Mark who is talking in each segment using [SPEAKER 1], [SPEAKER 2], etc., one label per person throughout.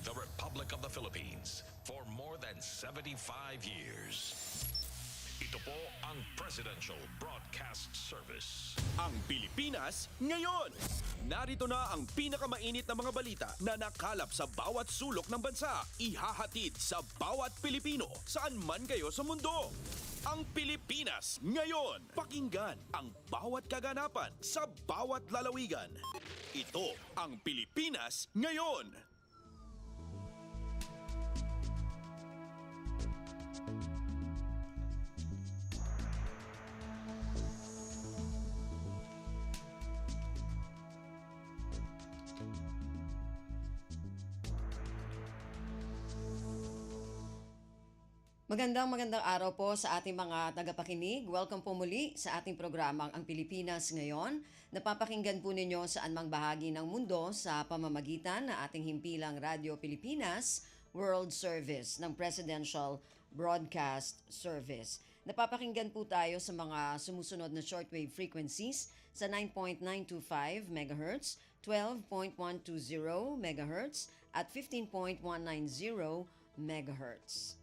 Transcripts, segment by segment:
[SPEAKER 1] the Republic of the Philippines for more than 75 years. Ito po ang Presidential Broadcast Service.
[SPEAKER 2] Ang Pilipinas ngayon. Narito na ang pinakamainit na mga balita na nakalap sa bawat sulok ng bansa. Ihahatid sa bawat Pilipino saan man kayo sa mundo. Ang Pilipinas ngayon. Pakinggan ang bawat kaganapan sa bawat lalawigan. Ito ang Pilipinas ngayon.
[SPEAKER 3] Magandang araw po sa ating mga tagapakinig. Welcome po muli sa ating programang Ang Pilipinas Ngayon. Napapakinggan po ninyo saan mang bahagi ng mundo sa pamamagitan ng ating himpilang Radyo Pilipinas World Service ng Presidential Broadcast Service. Napapakinggan po tayo sa mga sumusunod na shortwave frequencies sa 9.925 MHz, 12.120 MHz at 15.190 MHz.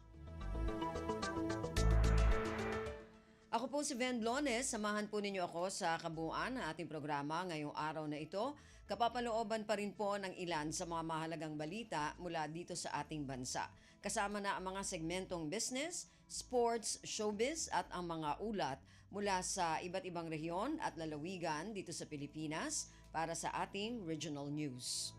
[SPEAKER 3] Ako po si Ven Blones, samahan po ninyo ako sa kabuuan ng ating programa ngayong araw na ito. Kapapalooban pa rin po ng ilan sa mga mahalagang balita mula dito sa ating bansa. Kasama na ang mga segmentong business, sports, showbiz at ang mga ulat mula sa iba't ibang rehiyon at lalawigan dito sa Pilipinas para sa ating regional news.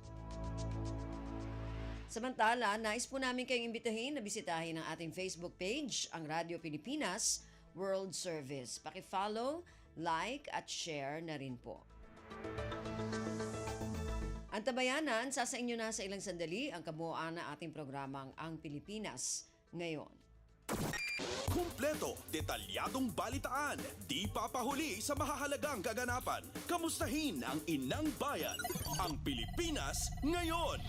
[SPEAKER 3] Samantala, nais po namin kayong imbitahin na bisitahin ang ating Facebook page, ang Radyo Pilipinas World Service. Paki-follow, like at share na rin po. Ang tabayanan, sa inyo na sa ilang sandali ang kabuuan ng ating programang Ang Pilipinas Ngayon.
[SPEAKER 2] Kumpleto, detalyadong balitaan, di papahuli sa mahahalagang kaganapan. Kamustahin ang inang bayan, ang Pilipinas ngayon.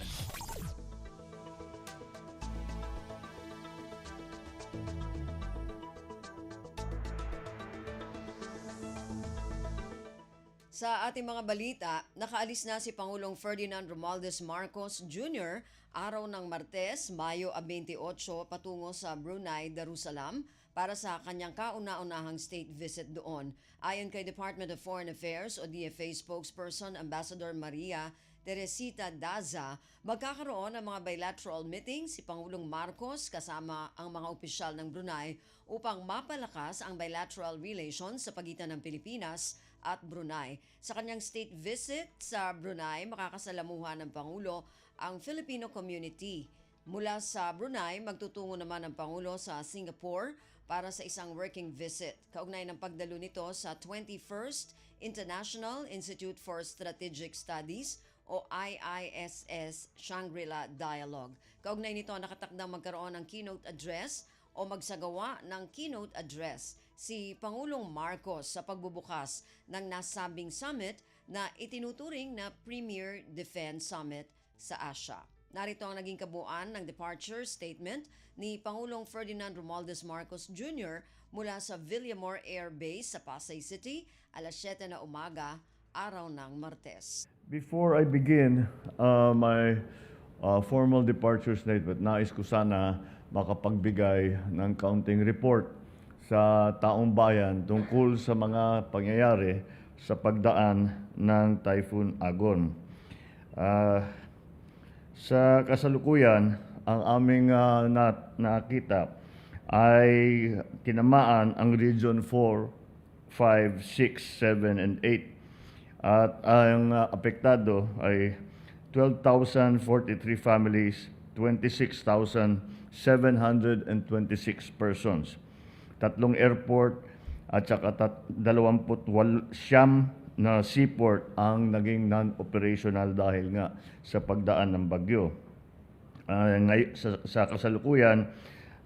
[SPEAKER 3] Sa ating mga balita, nakaalis na si Pangulong Ferdinand Romualdez Marcos Jr. araw ng Martes, Mayo 28 patungo sa Brunei Darussalam para sa kanyang kauna-unahang state visit doon. Ayon kay Department of Foreign Affairs o DFA spokesperson Ambassador Maria Teresita Daza, magkakaroon ng mga bilateral meeting si Pangulong Marcos kasama ang mga opisyal ng Brunei upang mapalakas ang bilateral relations sa pagitan ng Pilipinas at Brunei. Sa kanyang state visit sa Brunei, makakasalamuhan ng Pangulo ang Filipino community. Mula sa Brunei, magtutungo naman ang Pangulo sa Singapore para sa isang working visit. Kaugnay ng pagdalo nito sa 21st International Institute for Strategic Studies o IISS Shangri-La Dialogue. Kaugnay nito, nakatakdang magkaroon ng keynote address o magsagawa ng keynote address si Pangulong Marcos sa pagbubukas ng nasabing summit na itinuturing na Premier Defense Summit sa Asia. Narito ang naging kabuuan ng departure statement ni Pangulong Ferdinand Romualdez Marcos Jr. mula sa Villamor Air Base sa Pasay City, alas 7 na umaga, araw ng Martes.
[SPEAKER 4] Before I begin my formal departure statement, nais ko sana makapagbigay ng kaunting report sa taong bayan tungkol sa mga pangyayari sa pagdaan ng Typhoon Agon. Sa kasalukuyan, ang aming nakita ay tinamaan ang Region 4, 5, 6, 7, and 8. At ang apektado ay 12,043 families, 26,726 persons. 3 airport at saka 29 na seaport ang naging non-operational dahil nga sa pagdaan ng bagyo. Sa kasalukuyan,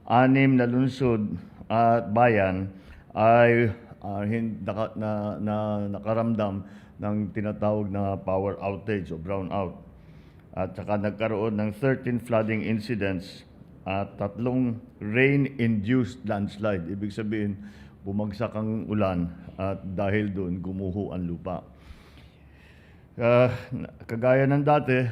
[SPEAKER 4] 6 na lungsod at bayan ay nakaramdam ng tinatawag na power outage o brownout. At saka nagkaroon ng 13 flooding incidents at 3 rain-induced landslide. Ibig sabihin, bumagsak ang ulan at dahil doon gumuho ang lupa. Kagaya ng dati,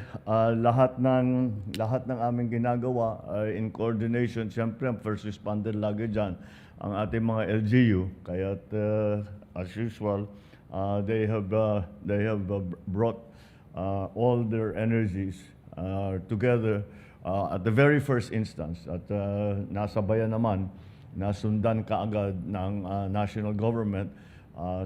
[SPEAKER 4] lahat ng aming ginagawa ay in coordination. Siyempre, ang first responder lagi dyan, ang ating mga LGU. Kaya as usual, they have brought all their energies together at the very first instance. At nasabayan naman, nasundan kaagad ng national government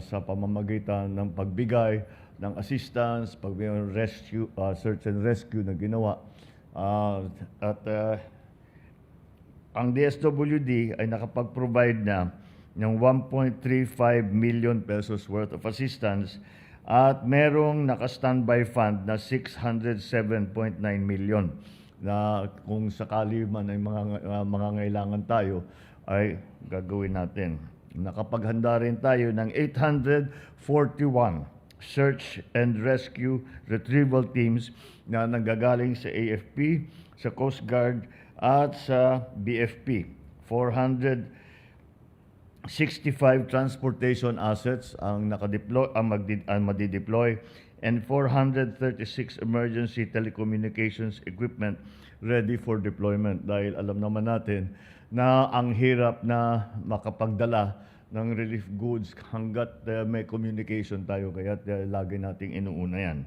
[SPEAKER 4] sa pamamagitan ng pagbigay ng assistance, pagbigay ng rescue, search and rescue na ginawa. Ang DSWD ay nakapag-provide na ng 1.35 million pesos worth of assistance at merong naka-standby fund na 607.9 million na kung sakali man ay mga ngailangan tayo ay gagawin natin. Nakapaghanda rin tayo ng 841 search and rescue retrieval teams na nanggagaling sa AFP, sa Coast Guard at sa BFP. 465 transportation assets ang madi-deploy and 436 emergency telecommunications equipment ready for deployment dahil alam naman natin na ang hirap na makapagdala ng relief goods hanggat may communication tayo, kaya lagi nating inuuna yan.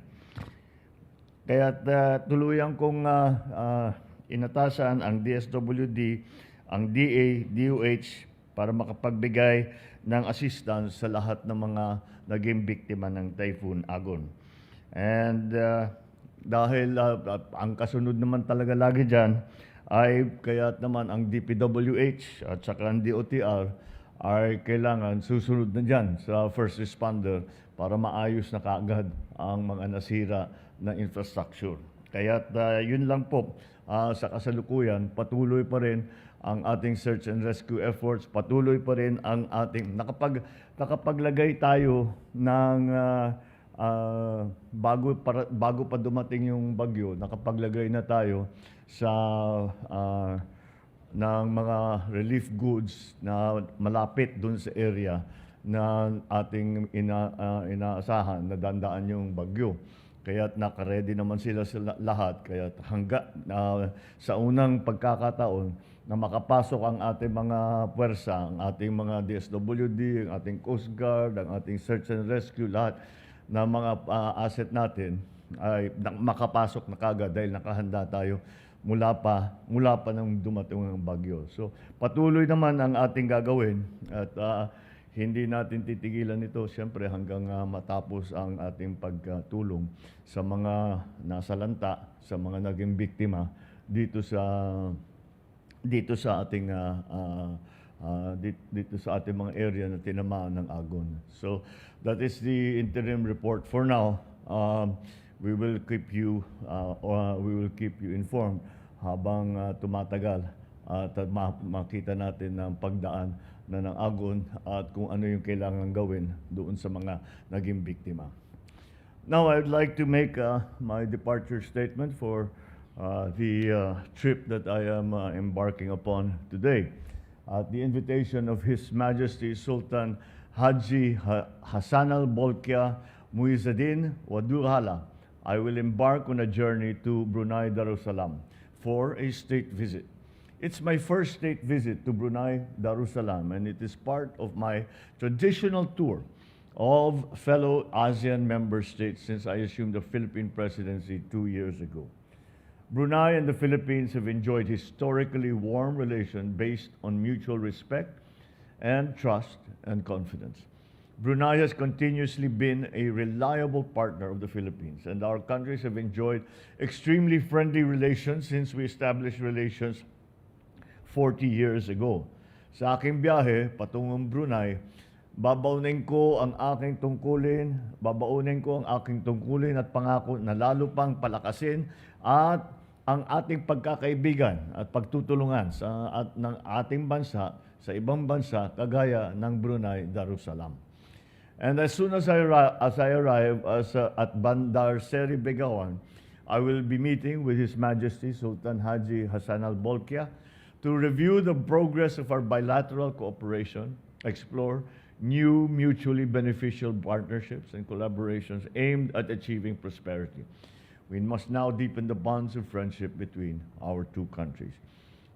[SPEAKER 4] Kaya tuluyan kong inatasan ang DSWD, ang DA, DOH para makapagbigay ng assistance sa lahat ng mga naging biktima ng Typhoon Agon. And dahil ang kasunod naman talaga lagi dyan ay kaya't naman ang DPWH at saka ang DOTR ay kailangan susunod na dyan sa first responder para maayos na kaagad ang mga nasira na infrastructure. Kaya yun lang po, sa kasalukuyan, patuloy pa rin ang ating search and rescue efforts, patuloy pa rin ang ating nakapaglagay tayo ng bago pa dumating yung bagyo, nakapaglagay na tayo sa ng mga relief goods na malapit dun sa area na ating inaasahan na dandaan yung bagyo. Kaya naka-ready naman sila lahat. Kaya sa unang pagkakataon na makapasok ang ating mga puwersa, ang ating mga DSWD, ang ating Coast Guard, ang ating Search and Rescue, lahat na mga asset natin ay makapasok na kagad dahil nakahanda tayo mula pa nang dumating ang bagyo. So patuloy naman ang ating gagawin at hindi natin titigilan ito siyempre hanggang matapos ang ating pagtulong sa mga nasalanta, sa mga naging biktima dito sa ating mga area na tinamaan ng Agon. So that is the interim report for now. We will keep you informed habang tumatagal at makita natin ang pagdaan na ng Agon at kung ano yung kailangan gawin doon sa mga naging biktima. Now, I'd like to make my departure statement for the trip that I am embarking upon today. At the invitation of His Majesty Sultan Haji Hassan al-Bolkiah Muizzuddin Wadurhala, I will embark on a journey to Brunei Darussalam for a state visit. It's my first state visit to Brunei Darussalam, and it is part of my traditional tour of fellow ASEAN member states since I assumed the Philippine presidency 2 years ago. Brunei and the Philippines have enjoyed historically warm relations based on mutual respect and trust and confidence. Brunei has continuously been a reliable partner of the Philippines, and our countries have enjoyed extremely friendly relations since we established relations 40 years ago. Sa aking biyahe patungong Brunei, babaunin ko ang aking tungkulin at pangako na lalo pang palakasin at ang ating pagkakaibigan at pagtutulungan ng ating bansa sa ibang bansa kagaya ng Brunei Darussalam. And as soon as I arrive at Bandar Seri Begawan, I will be meeting with His Majesty Sultan Haji Hassan al-Bolkiah to review the progress of our bilateral cooperation, explore new mutually beneficial partnerships and collaborations aimed at achieving prosperity. We must now deepen the bonds of friendship between our two countries.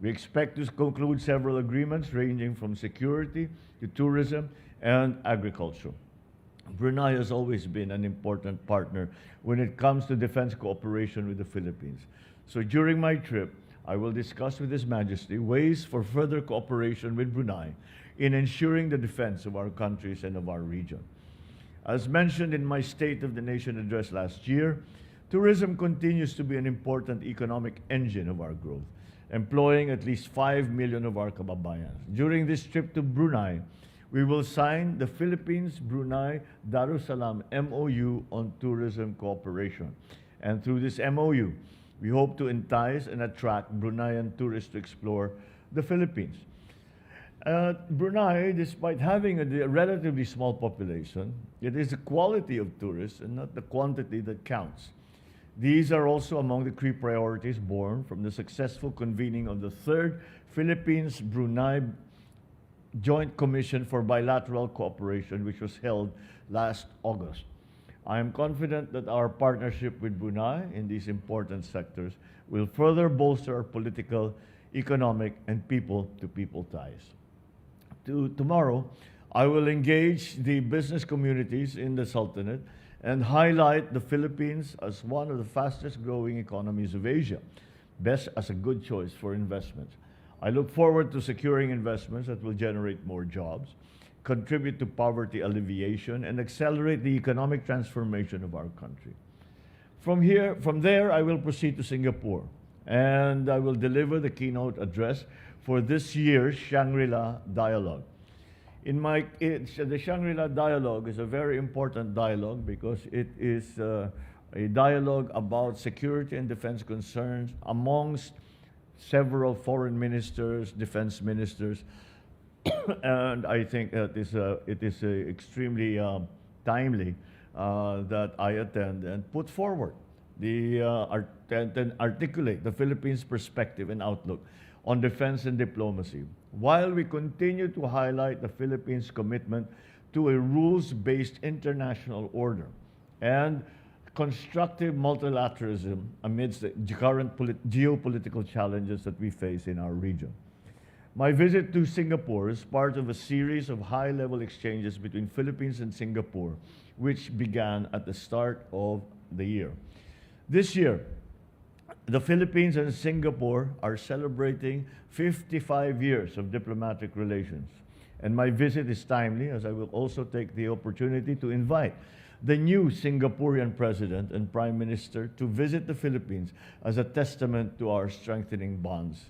[SPEAKER 4] We expect to conclude several agreements ranging from security to tourism and agriculture. Brunei has always been an important partner when it comes to defense cooperation with the Philippines. So during my trip, I will discuss with His Majesty ways for further cooperation with Brunei in ensuring the defense of our countries and of our region. As mentioned in my State of the Nation address last year, tourism continues to be an important economic engine of our growth, employing at least 5 million of our kababayans. During this trip to Brunei, we will sign the Philippines-Brunei Darussalam MOU on tourism cooperation. And through this MOU, we hope to entice and attract Bruneian tourists to explore the Philippines. Brunei, despite having a relatively small population, it is the quality of tourists and not the quantity that counts. These are also among the key priorities born from the successful convening of the third Philippines-Brunei Joint Commission for Bilateral Cooperation, which was held last August. I am confident that our partnership with Brunei in these important sectors will further bolster our political, economic, and people-to-people ties. Tomorrow, I will engage the business communities in the Sultanate and highlight the Philippines as one of the fastest growing economies of Asia, best as a good choice for investments. I look forward to securing investments that will generate more jobs, contribute to poverty alleviation, and accelerate the economic transformation of our country. From there, I will proceed to Singapore, and I will deliver the keynote address for this year's Shangri-La Dialogue. The Shangri-La Dialogue is a very important dialogue because it is a dialogue about security and defense concerns amongst several foreign ministers, defense ministers, and I think it is extremely timely that I attend and put forward and articulate the Philippines' perspective and outlook on defense and diplomacy, while we continue to highlight the Philippines' commitment to a rules-based international order and constructive multilateralism amidst the current geopolitical challenges that we face in our region. My visit to Singapore is part of a series of high-level exchanges between Philippines and Singapore, which began at the start of the year. This year, the Philippines and Singapore are celebrating 55 years of diplomatic relations. And my visit is timely, as I will also take the opportunity to invite the new Singaporean President and Prime Minister to visit the Philippines as a testament to our strengthening bonds.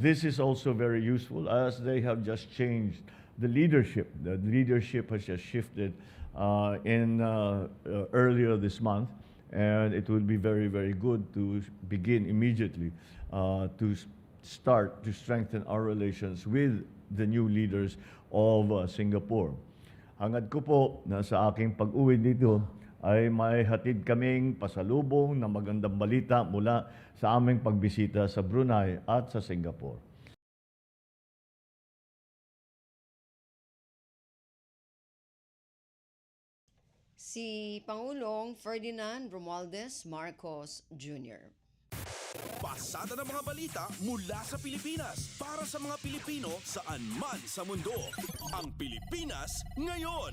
[SPEAKER 4] This is also very useful as they have just changed the leadership. The leadership has just shifted earlier this month, and it will be very, very good to begin immediately to start to strengthen our relations with the new leaders of Singapore. Hangad ko po na sa aking pag-uwi dito ay may hatid kaming pasalubong na magandang balita mula sa aming pagbisita sa Brunei at sa Singapore.
[SPEAKER 3] Si Pangulong Ferdinand Romualdez Marcos Jr.
[SPEAKER 2] Pasada ng mga balita mula sa Pilipinas para sa mga Pilipino saan man sa mundo. Ang Pilipinas ngayon.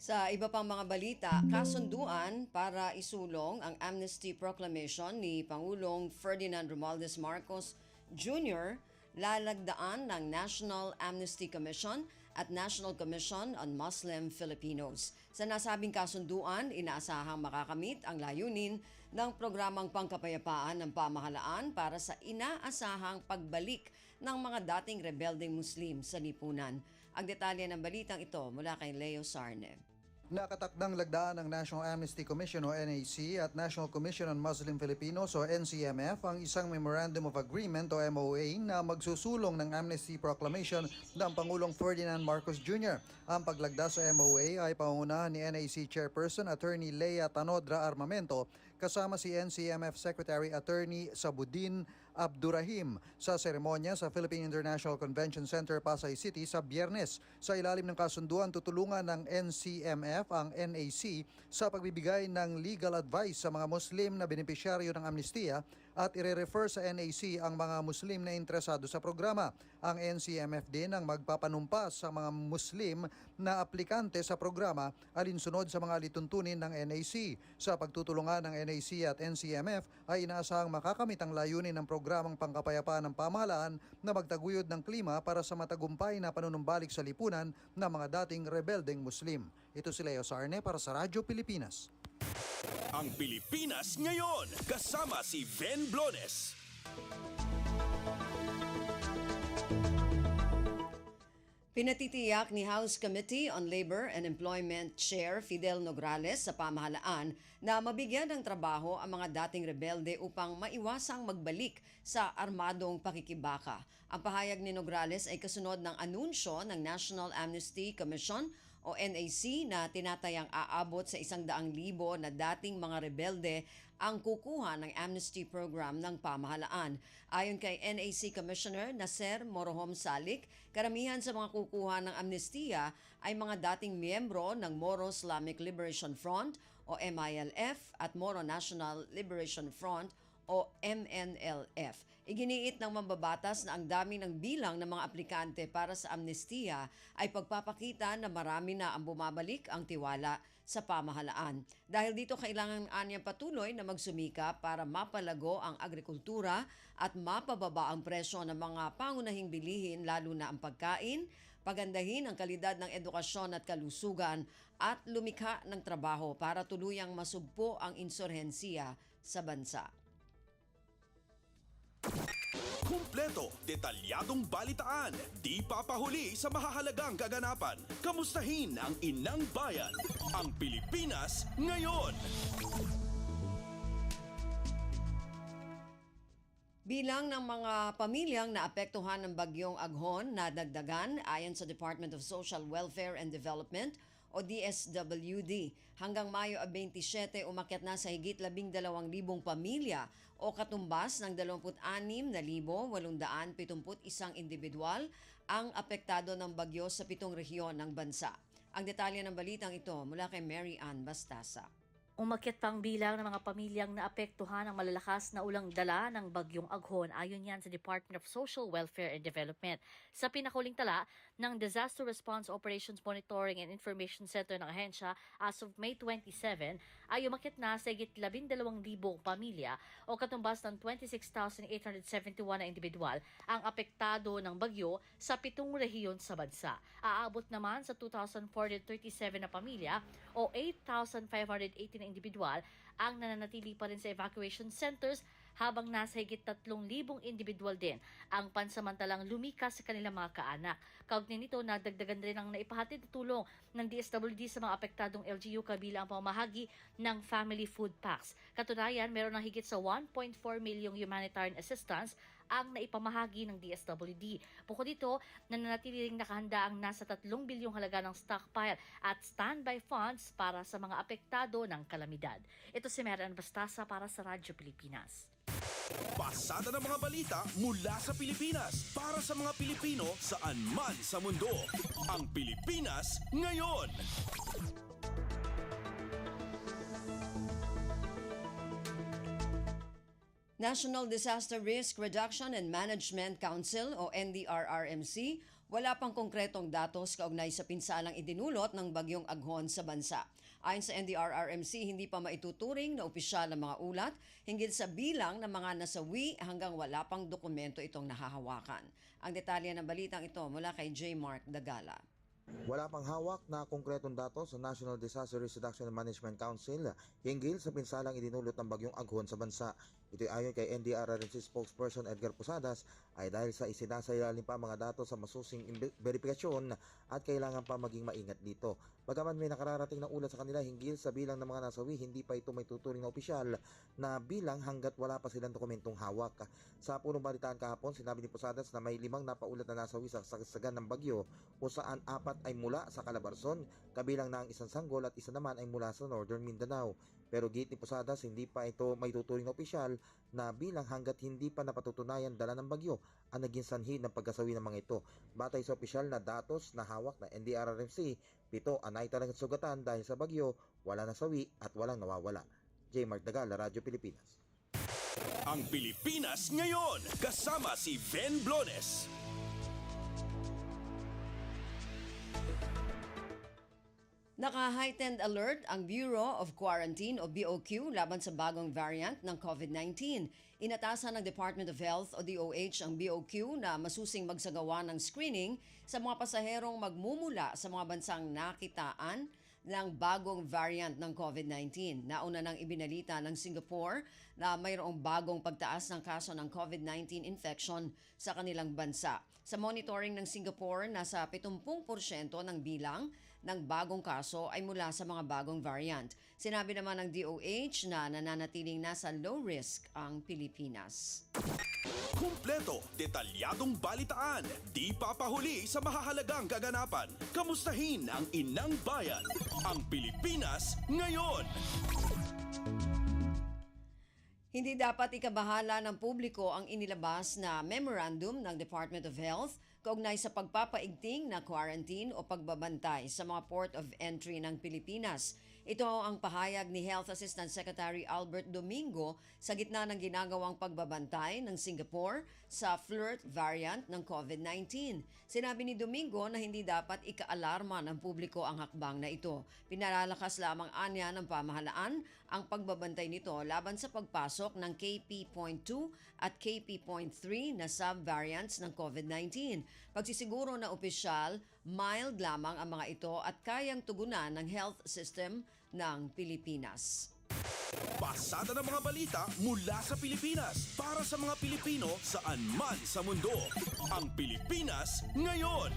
[SPEAKER 3] Sa iba pang mga balita, kasunduan para isulong ang amnesty proclamation ni Pangulong Ferdinand Romualdez Marcos Jr. lalagdaan ng National Amnesty Commission at National Commission on Muslim Filipinos. Sa nasabing kasunduan, inaasahang makakamit ang layunin ng programang pangkapayapaan ng pamahalaan para sa inaasahang pagbalik ng mga dating rebeldeng Muslim sa lipunan. Ang detalye ng balitang ito mula kay Leo Sarne.
[SPEAKER 5] Nakatakdang lagdaan ng National Amnesty Commission o NAC at National Commission on Muslim Filipinos o NCMF ang isang Memorandum of Agreement o MOA na magsusulong ng Amnesty Proclamation ng Pangulong Ferdinand Marcos Jr. Ang paglagda sa MOA ay pangunahan ni NAC Chairperson Attorney Lea Tanodra Armamento kasama si NCMF Secretary Attorney Sabudin Abdurrahim sa seremonya sa Philippine International Convention Center, Pasay City sa Biyernes. Sa ilalim ng kasunduan, tutulungan ng NCMF ang NAC sa pagbibigay ng legal advice sa mga Muslim na benepisyaryo ng amnestiya at ire-refer sa NAC ang mga Muslim na interesado sa programa. Ang NCMF din ang magpapanumpas sa mga Muslim na aplikante sa programa alinsunod sa mga lituntunin ng NAC. Sa pagtutulungan ng NAC at NCMF ay inaasahang makakamit ang layunin ng programang pangkapayapaan ng pamahalaan na magtaguyod ng klima para sa matagumpay na panunumbalik sa lipunan ng mga dating rebeldeng Muslim. Ito si Leo Sarne para sa Radyo Pilipinas.
[SPEAKER 2] Ang Pilipinas ngayon, kasama si Ben Blones.
[SPEAKER 3] Pinatitiyak ni House Committee on Labor and Employment Chair Fidel Nograles sa pamahalaan na mabigyan ng trabaho ang mga dating rebelde upang maiwasang magbalik sa armadong pakikibaka. Ang pahayag ni Nograles ay kasunod ng anunsyo ng National Amnesty Commission o NAC na tinatayang aabot sa 100,000 na dating mga rebelde ang kukuha ng amnesty program ng pamahalaan. Ayon kay NAC Commissioner Nasser Morohom Salik, karamihan sa mga kukuha ng amnestiya ay mga dating miyembro ng Moro Islamic Liberation Front o MILF at Moro National Liberation Front o MNLF. Iginiit ng mambabatas na ang dami ng bilang ng mga aplikante para sa amnestiya ay pagpapakita na marami na ang bumabalik ang tiwala sa pamahalaan. Dahil dito kailangan anyang patuloy na magsumika para mapalago ang agrikultura at mapababa ang presyo ng mga pangunahing bilihin lalo na ang pagkain, pagandahin ang kalidad ng edukasyon at kalusugan at lumikha ng trabaho para tuluyang masugpo ang insurhensiya sa bansa.
[SPEAKER 2] Kumpleto, detalyadong balitaan, di papahuli sa mahahalagang kaganapan. Kamustahin ang inang bayan, ang Pilipinas ngayon.
[SPEAKER 3] Bilang ng mga pamilyang naapektuhan ng bagyong Aghon na dagdagan ayon sa Department of Social Welfare and Development o DSWD. Hanggang Mayo 27, umakyat na sa higit 12,000 pamilya o katumbas ng 26,871 individual ang apektado ng bagyo sa 7 rehiyon ng bansa. Ang detalye ng balitang ito mula kay Mary Ann Bastasa.
[SPEAKER 6] Umakyat pang bilang ng mga pamilyang naapektuhan ng malalakas na ulang dala ng bagyong Aghon ayon yan sa Department of Social Welfare and Development. Sa pinakuling tala ng Disaster Response Operations Monitoring and Information Center ng ahensya as of May 27 ay umakyat na sa higit 12,000 pamilya o katumbas ng 26,871 na individual ang apektado ng bagyo sa 7 rehiyon sa bansa. Aabot naman sa 2,437 na pamilya o 8,580 na individual ang nananatili pa rin sa evacuation centers habang nasa higit 3,000 individual din ang pansamantalang lumikas sa kanilang mga kaanak. Kaugnay nito, nadagdagan rin ang naipahatid na tulong ng DSWD sa mga apektadong LGU kabilang ang pamamahagi ng family food packs. Katunayan, meron ng higit sa 1.4 milyong humanitarian assistance ang naipamahagi ng DSWD. Bukod dito, nananatili ring nakahanda ang nasa 3 bilyong halaga ng stockpile at standby funds para sa mga apektado ng kalamidad. Ito si Mary Ann Bastasa para sa Radyo Pilipinas.
[SPEAKER 2] Pasada ng mga balita mula sa Pilipinas para sa mga Pilipino saan man sa mundo. Ang Pilipinas ngayon.
[SPEAKER 3] National Disaster Risk Reduction and Management Council o NDRRMC, wala pang konkretong datos kaugnay sa pinsalang idinulot ng bagyong Aghon sa bansa. Ayon sa NDRRMC, hindi pa maituturing na opisyal ang mga ulat hinggil sa bilang ng mga nasawi hanggang wala pang dokumento itong nahahawakan. Ang detalye ng balitang ito mula kay J. Mark Dagala.
[SPEAKER 7] Wala pang hawak na konkretong datos sa National Disaster Risk Reduction and Management Council hinggil sa pinsalang idinulot ng bagyong Aghon sa bansa. Ito ay ayon kay NDRRMC spokesperson Edgar Posadas ay dahil sa isinasailalim pa mga datos sa masusing verifikasyon at kailangan pa maging maingat dito. Bagaman may nakararating na ulat sa kanila hinggil sa bilang ng mga nasawi, hindi pa ito may tuturing na opisyal na bilang hanggat wala pa silang dokumentong hawak. Sa punong balitaan kahapon, sinabi ni Posadas na may 5 napaulat na nasawi sa saksagan ng bagyo kung saan 4 ay mula sa Calabarzon, kabilang na ang isang sanggol at isa naman ay mula sa Northern Mindanao. Pero git ni Posadas, hindi pa ito may tuturing na opisyal na bilang hanggat hindi pa napatutunayan dala ng bagyo ang naging sanhi ng pagkasawi ng mga ito. Batay sa opisyal na datos na hawak na NDRRMC, 7 ang naitalang sugatan dahil sa bagyo, wala nasawi at walang nawawala. J. Mark Dagala, Radyo Pilipinas.
[SPEAKER 2] Ang Pilipinas ngayon, kasama si Ben Blones.
[SPEAKER 3] Naka-heightened alert ang Bureau of Quarantine o BOQ laban sa bagong variant ng COVID-19. Inatasan ng Department of Health o DOH ang BOQ na masusing magsagawa ng screening sa mga pasaherong magmumula sa mga bansang nakitaan ng bagong variant ng COVID-19. Nauna nang ibinalita ng Singapore na mayroong bagong pagtaas ng kaso ng COVID-19 infection sa kanilang bansa. Sa monitoring ng Singapore, nasa 70% ng bilang ng bagong kaso ay mula sa mga bagong variant. Sinabi naman ng DOH na nananatiling nasa low risk ang Pilipinas.
[SPEAKER 2] Kumpleto, detalyadong balitaan, di papahuli sa mahahalagang kaganapan. Kamustahin ang inang bayan, ang Pilipinas ngayon.
[SPEAKER 3] Hindi dapat ikabahala ng publiko ang inilabas na memorandum ng Department of Health kaugnay sa pagpapaigting na quarantine o pagbabantay sa mga port of entry ng Pilipinas. Ito ang pahayag ni Health Assistant Secretary Albert Domingo sa gitna ng ginagawang pagbabantay ng Singapore sa flirt variant ng COVID-19. Sinabi ni Domingo na hindi dapat ikaalarma ng publiko ang hakbang na ito. Pinalalakas lamang anya ng pamahalaan ang pagbabantay nito laban sa pagpasok ng KP.2 at KP.3 na sub-variants ng COVID-19. Pagsisiguro na opisyal, mild lamang ang mga ito at kayang tugunan ng health system ng Pilipinas.
[SPEAKER 2] Pasada ng mga balita mula sa Pilipinas para sa mga Pilipino saan man sa mundo. Ang Pilipinas ngayon.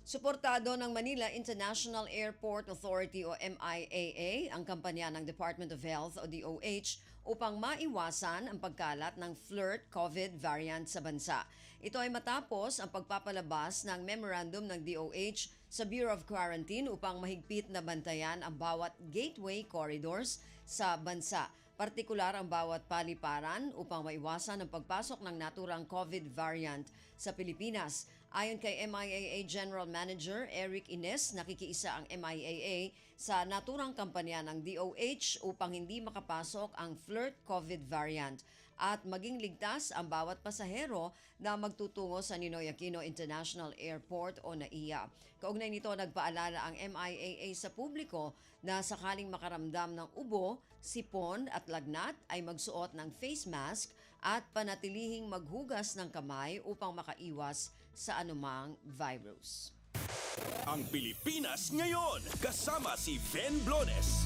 [SPEAKER 3] Suportado ng Manila International Airport Authority o MIAA ang kampanya ng Department of Health o DOH upang maiwasan ang pagkalat ng flirt COVID variant sa bansa. Ito ay matapos ang pagpapalabas ng memorandum ng DOH sa Bureau of Quarantine upang mahigpit na bantayan ang bawat gateway corridors sa bansa. Partikular ang bawat paliparan upang maiwasan ang pagpasok ng naturang COVID variant sa Pilipinas. Ayon kay MIAA General Manager Eric Ines, nakikiisa ang MIAA sa naturang kampanya ng DOH upang hindi makapasok ang flirt COVID variant at maging ligtas ang bawat pasahero na magtutungo sa Ninoy Aquino International Airport o NAIA. Kaugnay nito, nagpaalala ang MIAA sa publiko na sakaling makaramdam ng ubo, sipon at lagnat ay magsuot ng face mask at panatilihing maghugas ng kamay upang makaiwas sa anumang virus.
[SPEAKER 2] Ang Pilipinas ngayon, kasama si Ben Blones.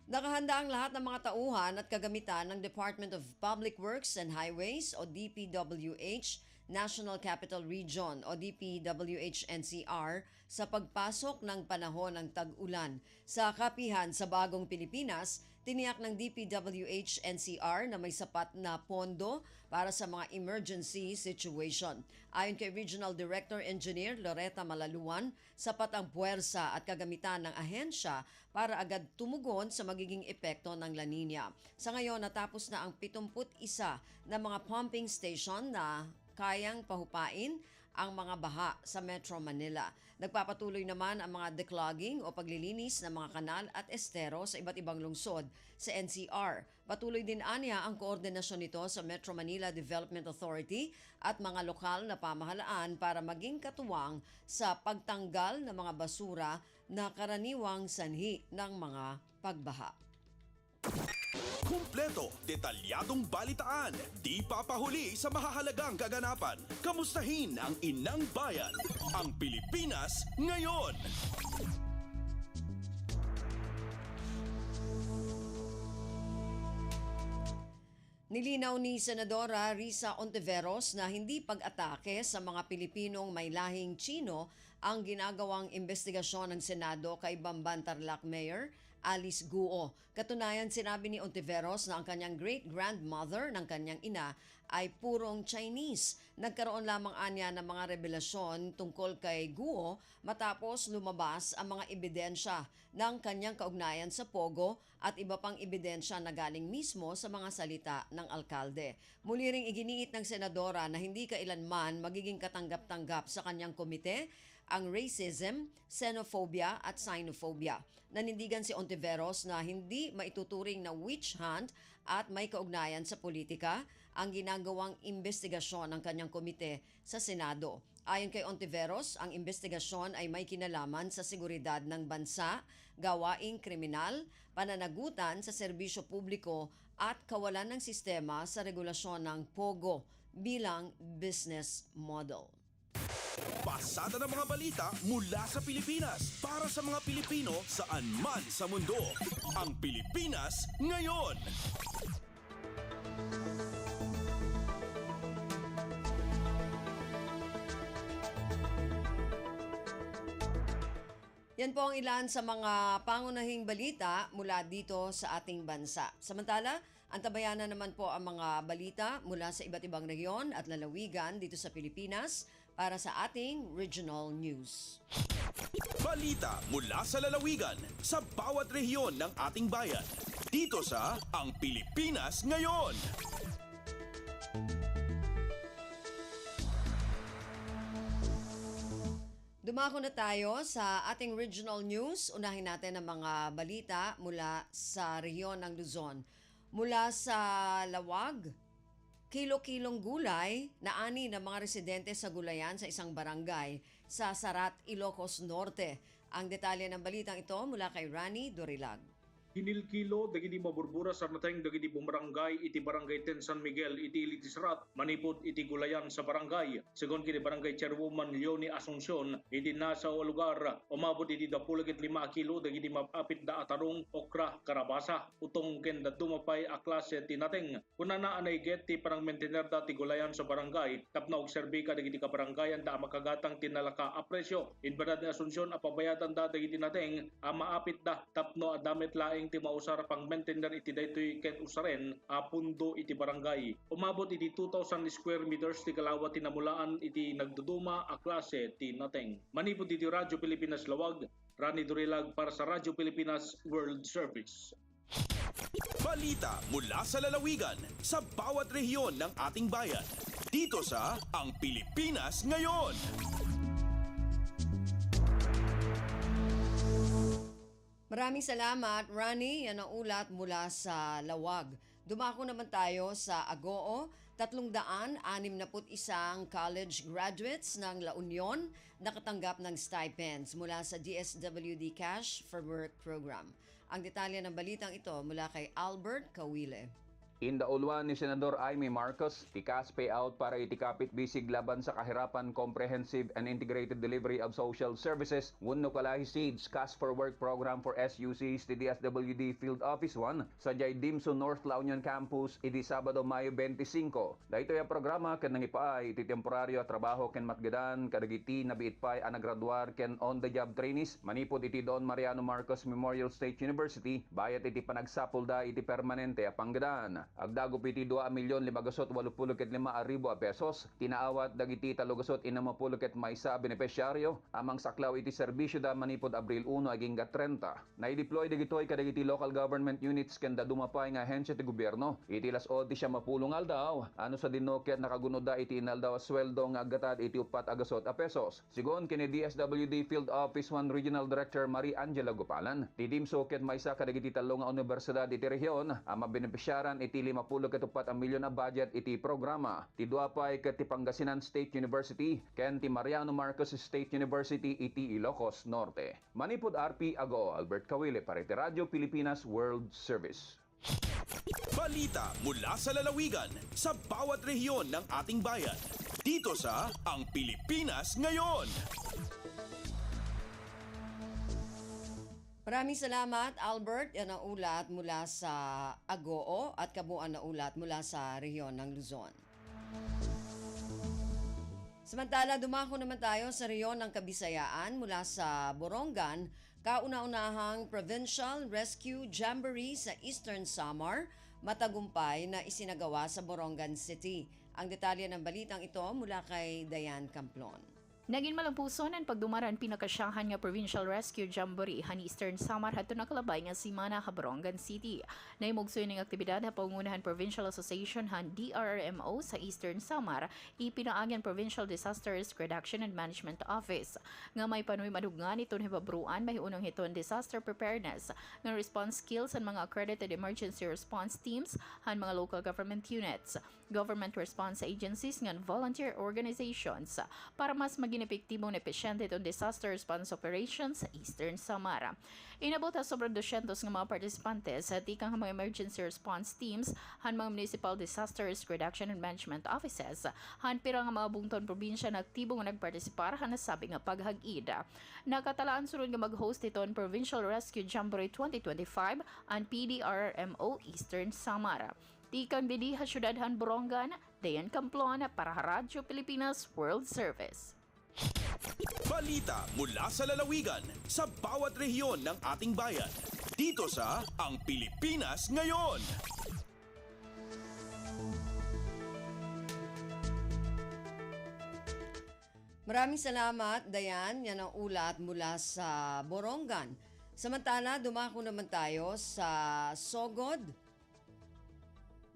[SPEAKER 3] Nakahanda ang lahat ng mga tauhan at kagamitan ng Department of Public Works and Highways o DPWH, National Capital Region o DPWH-NCR sa pagpasok ng panahon ng tag-ulan. Sa kapihan sa Bagong Pilipinas, tiniyak ng DPWH-NCR na may sapat na pondo para sa mga emergency situation. Ayon kay Regional Director Engineer Loretta Malaluan, sapat ang puwersa at kagamitan ng ahensya para agad tumugon sa magiging epekto ng La Nina. Sa ngayon, natapos na ang 71 na mga pumping station na kayang pahupain ang mga baha sa Metro Manila. Nagpapatuloy naman ang mga declogging o paglilinis ng mga kanal at estero sa iba't ibang lungsod sa NCR. Patuloy din anya ang koordinasyon nito sa Metro Manila Development Authority at mga lokal na pamahalaan para maging katuwang sa pagtanggal ng mga basura na karaniwang sanhi ng mga pagbaha.
[SPEAKER 2] Kumpleto, detalyadong balitaan, di papahuli sa mahahalagang kaganapan. Kamustahin ang inang bayan, ang Pilipinas ngayon.
[SPEAKER 3] Nilinaw ni Senadora Risa Ontiveros na hindi pag-atake sa mga Pilipinong may lahing Tsino ang ginagawang investigasyon ng Senado kay Bamban Tarlac Mayor Alice Guo. Katunayan, sinabi ni Ontiveros na ang kanyang great-grandmother ng kanyang ina ay purong Chinese. Nagkaroon lamang anya ng mga revelasyon tungkol kay Guo matapos lumabas ang mga ebidensya ng kanyang kaugnayan sa Pogo at iba pang ebidensya na galing mismo sa mga salita ng alkalde. Muli ring iginiit ng senadora na hindi kailanman magiging katanggap-tanggap sa kanyang komite ang racism, xenophobia at xenophobia. Nanindigan si Ontiveros na hindi maituturing na witch hunt at may kaugnayan sa politika ang ginagawang investigasyon ng kanyang komite sa Senado. Ayon kay Ontiveros, ang investigasyon ay may kinalaman sa seguridad ng bansa, gawaing kriminal, pananagutan sa serbisyo publiko at kawalan ng sistema sa regulasyon ng POGO bilang business model.
[SPEAKER 2] Pasada ng mga balita mula sa Pilipinas para sa mga Pilipino saan man sa mundo. Ang Pilipinas ngayon.
[SPEAKER 3] Yan po ang ilan sa mga pangunahing balita mula dito sa ating bansa. Samantala, antabayanan naman po ang mga balita mula sa iba't ibang rehiyon at lalawigan dito sa Pilipinas para sa ating regional news.
[SPEAKER 2] Balita mula sa lalawigan sa bawat rehiyon ng ating bayan. Dito sa Ang Pilipinas Ngayon.
[SPEAKER 3] Dumako na tayo sa ating regional news. Unahin natin ang mga balita mula sa rehiyon ng Luzon. Mula sa Lawag, kilo-kilong gulay na ani ng mga residente sa gulayan sa isang barangay sa Sarat, Ilocos Norte. Ang detalye ng balitang ito mula kay Rani Dorilag.
[SPEAKER 8] Hinilkilo dagiti maburbura sa nateng dagiti bumarangay iti barangay 10 San Miguel iti Iliti Sarat manipod iti gulayan sa barangay. Segon kini barangay chairwoman Leonie Asuncion iti nasa lugar umabot iti 25 kilo dagiti mapapit da atarong okra karabasa utong ken dumapay a klase tinateng. Kunana anay get ti parang maintainer da ti gulayan sa barangay tapno og serbika dagiti kabarangayan da makagatang tinalaka a presyo. Inbadad ni Asuncion apabayadan da dagiti nateng a maapit da tapno adamit laeng ti mausar pang maintainer iti daytoy ket usaren a pundo iti barangay. Umabot iti 2,000 square meters ti kalawat ti namulaan iti nagduduma a klase ti nateng. Manipod iti Radyo Pilipinas Lawag, Rani Dorilag para sa Radyo Pilipinas World Service.
[SPEAKER 2] Balita mula sa lalawigan sa bawat rehiyon ng ating bayan. Dito sa Ang Pilipinas Ngayon.
[SPEAKER 3] Maraming salamat, Rani. Yan ang ulat mula sa Lawag. Dumako naman tayo sa Agoo. 361 college graduates ng La Union nakatanggap ng stipends mula sa DSWD Cash for Work program. Ang detalye ng balitang ito mula kay Albert Kawile.
[SPEAKER 9] Indauluan ni Senador Amy Marcos, tikas payout para itikapit bisig laban sa kahirapan comprehensive and integrated delivery of social services. Wunno kalahi seeds Cash for Work program for SUCs ti DSWD Field Office 1 sa Jaydimso North La Union Campus iti Sabado Mayo 25. Dahito yung programa ken nangipaay iti temporaryo trabaho ken matgadan kadagiti nabiit pay anagraduar ken on the job trainees manipod iti Don Mariano Marcos Memorial State University bayat iti panagsapulda iti permanente a panggadan. Agdago piti 2,585,000 pesos. Tinaawat dagiti 360 maysa benepisyaryo amang saklaw iti serbisyo da manipod Abril 1 aging 30. Naideploy dagitoy kadagiti local government units ken da dumapay nga ahensya ti gobyerno. Iti las-od ti siya mapulungal daw. Ano sa dinoket nakagunod da iti inaldaw sweldo nga aggatad iti 4 pesos. Sigon kini DSWD Field Office 1 Regional Director Marie Angela Gopalan. Ti dimso ket maysa kadagiti 3 nga universidad iti rehiyon ama benepisyaran iti 54 milyon na budget iti programa. Ti duapay ket ti Pangasinan State University ken ti Mariano Marcos State University iti Ilocos Norte. Manipod RP Ago, Albert Kawile para iti Radyo Pilipinas World Service.
[SPEAKER 2] Balita mula sa lalawigan sa bawat rehiyon ng ating bayan. Dito sa Ang Pilipinas Ngayon.
[SPEAKER 3] Maraming salamat, Albert. Yan ang ulat mula sa Agoo at kabuuan na ulat mula sa rehiyon ng Luzon. Samantala, dumako naman tayo sa rehiyon ng Kabisayaan mula sa Borongan, kauna-unahang Provincial Rescue Jamboree sa Eastern Samar, matagumpay na isinagawa sa Borongan City. Ang detalye ng balitang ito mula kay Dayan Camplon.
[SPEAKER 10] Naging malampuson ang pagdumaran pinakasyahan nga Provincial Rescue Jamboree han Eastern Samar hato nakalabay nga Simana, Borongan City. Naimugsoy ng aktibidad na pangunahan Provincial Association han DRRMO sa Eastern Samar, ipinaagyan Provincial Disaster Risk Reduction and Management Office. Nga may panuwi madugnan ito ni Babruan mahunong hiton disaster preparedness ng response skills ang mga accredited emergency response teams han mga local government units, government response agencies ngan volunteer organizations para mas maging epektibong na epesyente itong disaster response operations sa Eastern Samar. Inabot sa sobrang 200 nga mga participants sa tikang mga emergency response teams han mga municipal disaster risk reduction and management offices han pira nga mga bungton probinsya na aktibo nga nagpartisipar han nasabi nga paghag-id. Nakatalaan sunod nga mag-host iton Provincial Rescue Jamboree 2025 ang PDRMO Eastern Samar. Tikang Didiha Syudadhan Borongan, Dayan Camplon para Radyo Pilipinas World Service.
[SPEAKER 2] Balita mula sa lalawigan sa bawat rehiyon ng ating bayan. Dito sa Ang Pilipinas Ngayon.
[SPEAKER 3] Maraming salamat, Dayan. Yan ang ulat mula sa Borongan. Samantala, dumako naman tayo sa Sogod.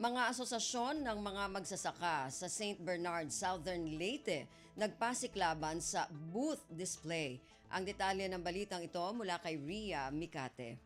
[SPEAKER 3] Mga asosasyon ng mga magsasaka sa St. Bernard, Southern Leyte nagpasiklaban sa booth display. Ang detalye ng balitang ito mula kay Ria Mikate.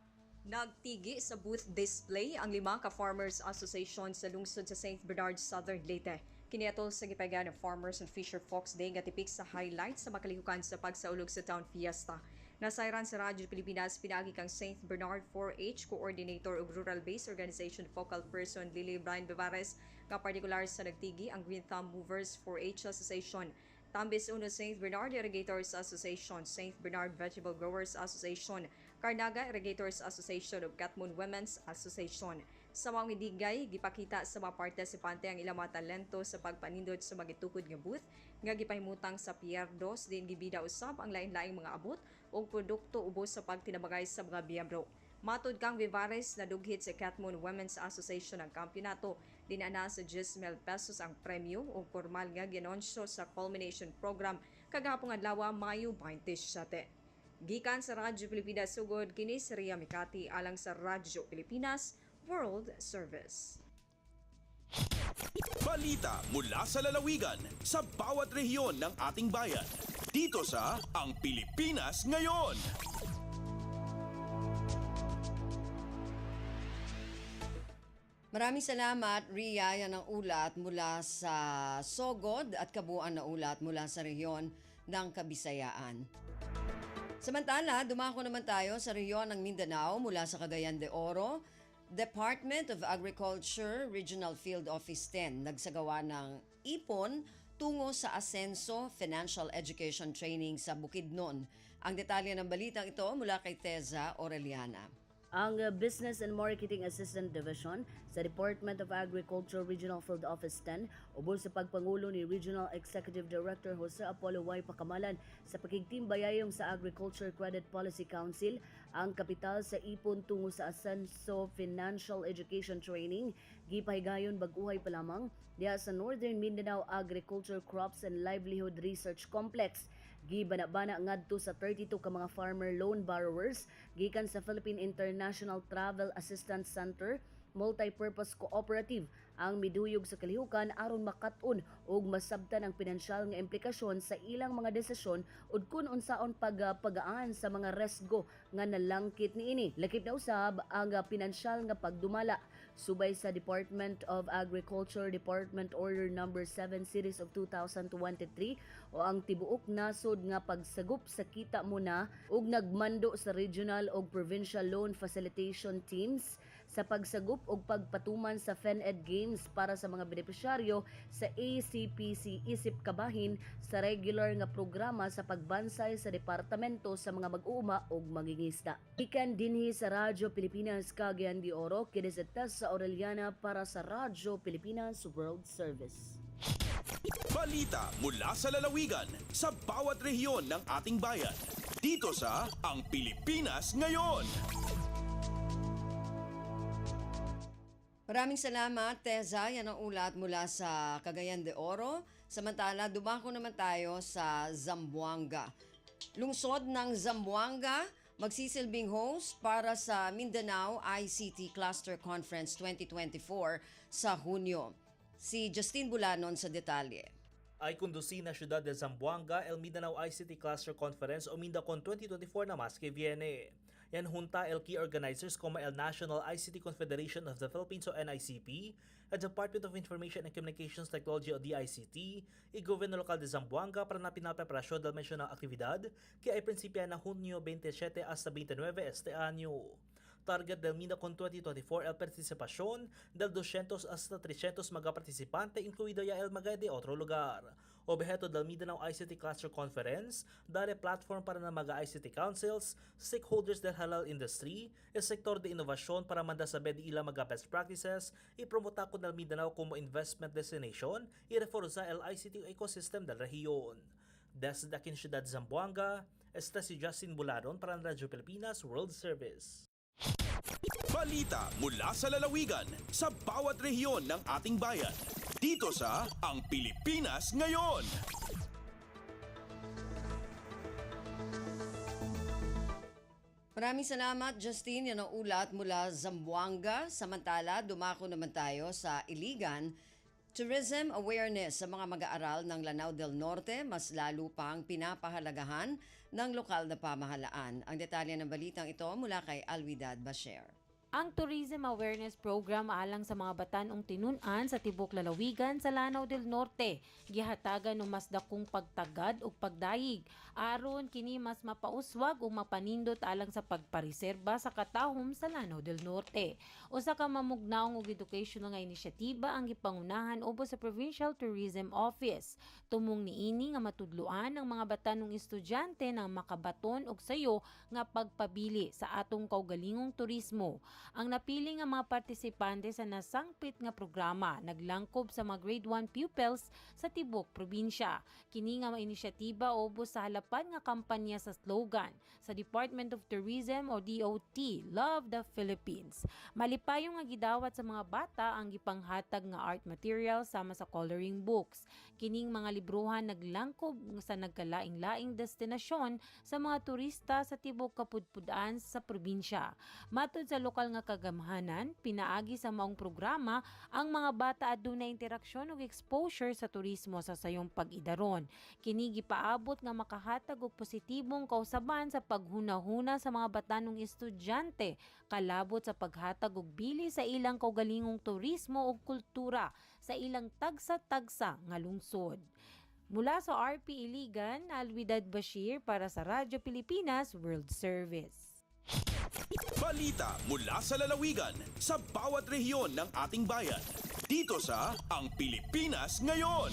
[SPEAKER 11] Nagtigi sa booth display ang 5 ka-farmers association sa lungsod sa St. Bernard, Southern Leyte. Kiniatol sa gipagan ng Farmers and Fisher Folks Day nga tipik sa highlights sa makalihukan sa pagsaulog sa Town Fiesta. Nasayran sa Radyo Pilipinas pinagi kang St. Bernard 4-H Coordinator ug Rural Based Organization Focal Person Lily Brian Bevares nga partikular sa nagtigi ang Green Thumb Movers 4-H Association. Tambis uno St. Bernard Irrigators Association, St. Bernard Vegetable Growers Association, Carnaga Irrigators Association ug Catmon Women's Association. Sa mga midigay, gipakita sa mga partisipante ang ilang mga talento sa pagpanindot sa magitukod nga booth nga gipahimutang sa Pierdos din gibida usab ang lain-laing mga abot o produkto ubos sa pagtinabagay sa mga miyembro. Matud kang Vivares na dughit sa Catmon Women's Association ang kampyonato, dinana sa 10,000 pesos ang premyo o formal nga ginonsyo sa culmination program kagahapon adlaw Mayo 27. Gikan sa Radyo Pilipinas sugod kini si Ria Mikati alang sa Radyo Pilipinas World Service.
[SPEAKER 2] Balita mula sa lalawigan sa bawat rehiyon ng ating bayan. Dito sa Ang Pilipinas Ngayon.
[SPEAKER 3] Maraming salamat, Ria. Yan ang ulat mula sa Sogod at kabuuan na ulat mula sa rehiyon ng Kabisayaan. Samantala, dumako naman tayo sa rehiyon ng Mindanao mula sa Cagayan de Oro. Department of Agriculture Regional Field Office 10 nagsagawa ng ipon tungo sa Asenso Financial Education Training sa Bukidnon. Ang detalye ng balitang ito mula kay Teza Aureliana.
[SPEAKER 12] Ang Business and Marketing Assistant Division sa Department of Agriculture Regional Field Office 10 ubos sa pagpangulo ni Regional Executive Director Jose Apollo Y. Pacamalan sa pagigtimbayayong sa Agriculture Credit Policy Council ang kapital sa ipon tungo sa Asenso Financial Education Training gipahigayon bag-uhay pa lamang diha sa Northern Mindanao Agriculture Crops and Livelihood Research Complex. Gibana-bana ngadto sa 32 ka mga farmer loan borrowers gikan sa Philippine International Travel Assistance Center multipurpose cooperative ang miduyog sa kalihukan aron makat-on ug masabtan ang pinansyal nga implikasyon sa ilang mga desisyon ug kun unsaon pagpagaan sa mga resgo nga nalangkit niini. Lakip na usab ang pinansyal nga pagdumala subay sa Department of Agriculture Department Order No. 7 Series of 2023 o ang tibuok nasod nga pagsagup sa kita muna ug nagmando sa regional ug provincial loan facilitation teams sa pagsagup ug pagpatuman sa FENED Games para sa mga benepisyaryo sa ACPC Isip Kabahin sa regular nga programa sa pagbansay sa departamento sa mga mag-uuma ug mangingisda. Ikan dinhi sa Radyo Pilipinas Cagayan de Oro, kinesetas sa Aureliana para sa Radyo Pilipinas World Service.
[SPEAKER 2] Balita mula sa lalawigan sa bawat rehiyon ng ating bayan. Dito sa Ang Pilipinas Ngayon.
[SPEAKER 3] Maraming salamat, Teza. Yan ang ulat mula sa Cagayan de Oro. Samantala, dumako naman tayo sa Zamboanga. Lungsod ng Zamboanga, magsisilbing host para sa Mindanao ICT Cluster Conference 2024 sa Hunyo. Si Justin Bulanon sa detalye.
[SPEAKER 13] Ay conducir na siyudad de Zamboanga el Mindanao ICT Cluster Conference o MINDACON 2024 na mas que viene. Yan junta el key organizers como el National ICT Confederation of the Philippines o NICP, el Department of Information and Communications Technology o DICT, y Gobyerno Lokal de Zamboanga para na pinapreparasyon del mensyonang aktibidad que ay prinsipya na Hunyo 27 hasta 29 este año. Target del MINDACON 2024 el participación del 200 hasta 300 mga participante incluido ya el mga de otro lugar. Objeto del Mindanao ICT Cluster Conference, dar platform para na mga ICT councils, stakeholders del halal industry, el sektor de inovasyon para mandasabe di ilang mga best practices, ipromota ko del Mindanao como investment destination, i-reforza el ICT ecosystem del rehiyon. Desde akin Ciudad Zamboanga, esta si Justin Bularon para ang Radyo Pilipinas World Service.
[SPEAKER 2] Balita mula sa lalawigan sa bawat rehiyon ng ating bayan. Dito sa Ang Pilipinas Ngayon.
[SPEAKER 3] Maraming salamat, Justin. Yan ang ulat mula Zamboanga. Samantala, dumako naman tayo sa Iligan. Tourism awareness sa mga mag-aaral ng Lanao del Norte mas lalo pang pinapahalagahan ng lokal na pamahalaan. Ang detalye ng balitang ito mula kay Alwidad Basher.
[SPEAKER 14] Ang Tourism Awareness Program alang sa mga batanong tinunan sa tibok lalawigan sa Lanao del Norte gihatagan ng mas dakong pagtagad ug pagdayig aron kini mas mapauswag ug mapanindot alang sa pagpareserba sa katahom sa Lanao del Norte. Usa ka mamugnaong ug educational nga inisyatiba ang gipangunahan ubos sa Provincial Tourism Office. Tumong niini nga matudloan ang mga batanong estudyante na makabaton og sayo nga pagpabili sa atong kaugalingong turismo. Ang napili nga mga partisipante sa nasangpit nga programa naglangkob sa mga grade 1 pupils sa tibok probinsya. Kini nga inisyatiba ubos sa halapan nga kampanya sa slogan sa Department of Tourism o DOT, Love the Philippines. Malipayong nga gidawat sa mga bata ang gipanghatag nga art materials sama sa coloring books. Kining mga libruhan naglangkob sa nagkalaing-laing destinasyon sa mga turista sa tibok kapudpudan sa probinsya. Matud sa lokal nga kagamhanan, pinaagi sa maong programa ang mga bata adunay interaksyon ug exposure sa turismo sa sayong pag-idaron. Kini gipaabot nga makahatag og positibong kausaban sa paghunahuna sa mga batanong estudyante kalabot sa paghatag og bili sa ilang kaugalingong turismo ug kultura sa ilang tagsa-tagsa nga lungsod. Mula sa RP Iligan, Alwidad Bashir para sa Radyo Pilipinas World Service.
[SPEAKER 2] Balita mula sa lalawigan sa bawat rehiyon ng ating bayan. Dito sa Ang Pilipinas Ngayon.